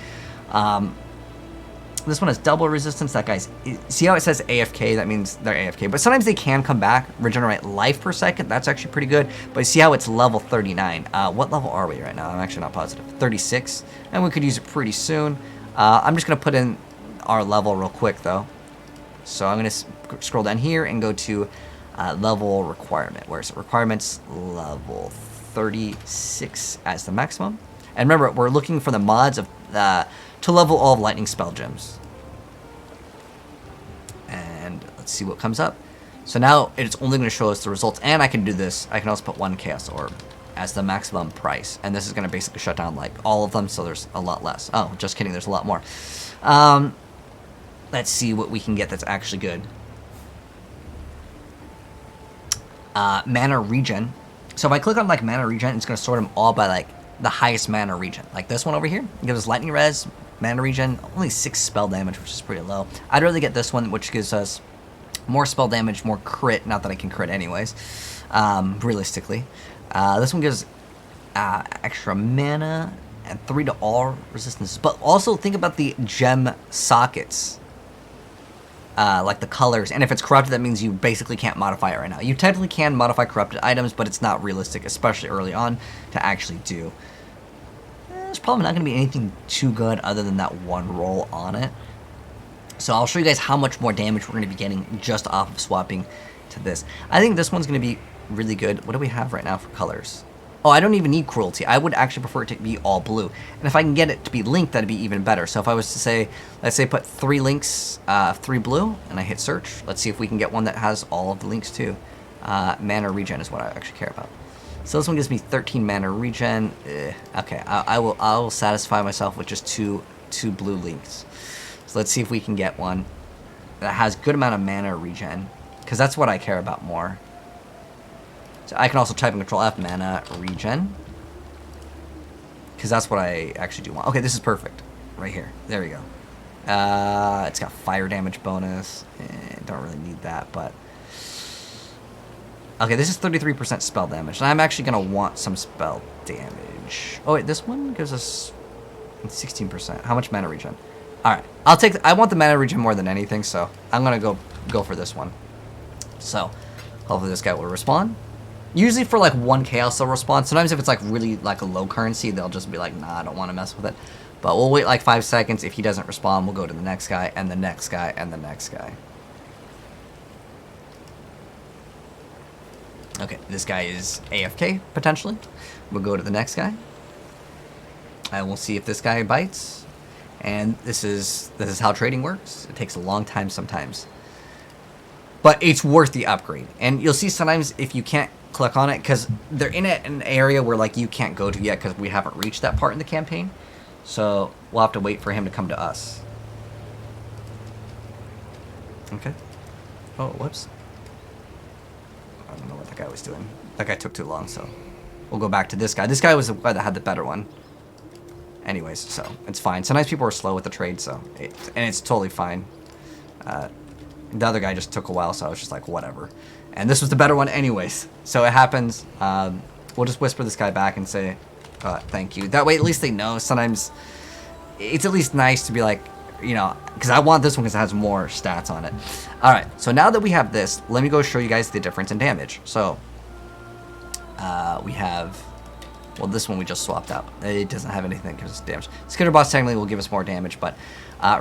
Speaker 1: This one has double resistance. That guy's... See how it says AFK? That means they're AFK. But sometimes they can come back, regenerate life per second. That's actually pretty good. But see how it's level 39. What level are we right now? I'm actually not positive. 36. And we could use it pretty soon. I'm just going to put in our level real quick, though. So I'm going to scroll down here and go to level requirement. Where is it? Requirements level 36 as the maximum. And remember, we're looking for the mods of... to level all of lightning spell gems. And let's see what comes up. So now it's only going to show us the results, and I can do this. I can also put 1 Chaos Orb as the maximum price, and this is going to basically shut down like all of them, so there's a lot less. Oh, just kidding, there's a lot more. Let's see what we can get that's actually good. Mana regen. So if I click on like mana regen, it's going to sort them all by like the highest mana regen. Like this one over here, it gives us lightning res, mana regen, only 6 spell damage, which is pretty low. I'd rather get this one, which gives us more spell damage, more crit. Not that I can crit anyways, realistically. This one gives extra mana and 3 to all resistances. But also think about the gem sockets, like the colors. And if it's corrupted, that means you basically can't modify it right now. You technically can modify corrupted items, but it's not realistic, especially early on, to actually do. There's probably not going to be anything too good other than that 1 roll on it. So I'll show you guys how much more damage we're going to be getting just off of swapping to this. I think this one's going to be really good. What do we have right now for colors? Oh, I don't even need cruelty. I would actually prefer it to be all blue. And if I can get it to be linked, that'd be even better. So if I was to say, let's say put 3 links, 3 blue, and I hit search. Let's see if we can get one that has all of the links too. Mana regen is what I actually care about. So this one gives me 13 mana regen. Okay, I will satisfy myself with just two blue links. So let's see if we can get one that has good amount of mana regen, because that's what I care about more. So I can also type in Control F, mana regen, because that's what I actually do want. Okay, this is perfect right here. There we go. It's got fire damage bonus. Don't really need that, but okay, this is 33% spell damage, and I'm actually gonna want some spell damage. Oh wait, this one gives us 16%. How much mana regen? All right, I'll take. I want the mana regen more than anything, so I'm gonna go for this one. So hopefully this guy will respond. Usually for like 1 chaos they'll respond. Sometimes if it's like really like a low currency, they'll just be like, nah, I don't want to mess with it. But we'll wait like 5 seconds. If he doesn't respond, we'll go to the next guy and the next guy and the next guy. Okay, this guy is AFK, potentially. We'll go to the next guy. And we'll see if this guy bites. And this is how trading works. It takes a long time sometimes. But it's worth the upgrade. And you'll see sometimes if you can't click on it, because they're in an area where like you can't go to yet because we haven't reached that part in the campaign. So we'll have to wait for him to come to us. Okay. Oh, whoops. I don't know what that guy was doing. That guy took too long, so we'll go back to this guy. This guy was the guy that had the better one. Anyways, so it's fine. Sometimes people are slow with the trade, so it's totally fine. The other guy just took a while, so I was just like, whatever. And this was the better one anyways. So it happens. We'll just whisper this guy back and say, thank you. That way at least they know. Sometimes it's at least nice to be like, you know, because I want this one because it has more stats on it. All right, so now that we have this, let me go show you guys the difference in damage. So we have, well, this one we just swapped out. It doesn't have anything that gives us damage. Skitter Boss technically will give us more damage, but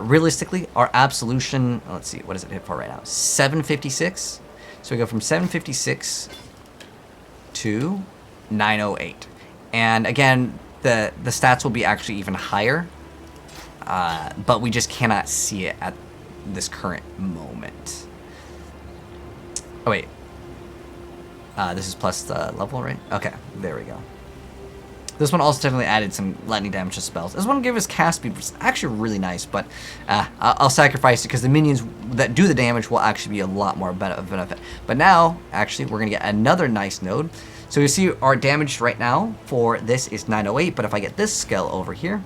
Speaker 1: realistically, our Absolution, let's see, what does it hit for right now? 756. So we go from 756 to 908. And again, the stats will be actually even higher. But we just cannot see it at this current moment. Oh, wait. This is plus the level, right? Okay, there we go. This one also technically added some lightning damage to spells. This one gave us cast speed, which is actually really nice, but I'll sacrifice it because the minions that do the damage will actually be a lot more benefit. But now, actually, we're going to get another nice node. So you see our damage right now for this is 908, but if I get this skill over here,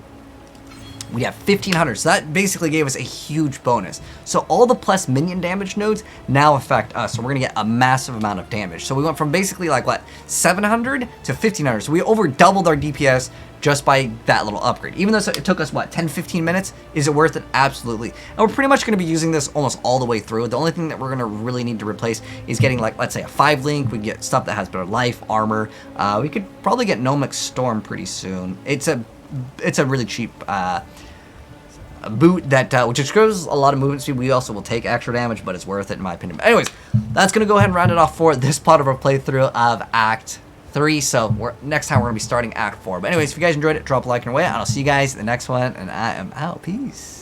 Speaker 1: we have 1500, so that basically gave us a huge bonus. So all the plus minion damage nodes now affect us, so we're gonna get a massive amount of damage. So we went from basically like what, 700 to 1500, so we over doubled our DPS just by that little upgrade. Even though it took us what, 10-15 minutes, is it worth it? Absolutely. And we're pretty much gonna be using this almost all the way through. The only thing that we're gonna really need to replace is getting like, let's say a 5-link, we can get stuff that has better life, armor. We could probably get Gnomic Storm pretty soon. It's a really cheap a boot that which gives a lot of movement speed. We also will take extra damage, but it's worth it in my opinion. But anyways, that's gonna go ahead and round it off for this part of our playthrough of Act 3. So next time we're gonna be starting Act 4. But anyways, if you guys enjoyed it, drop a like in your way, and I'll see you guys in the next one. And I am out. Peace.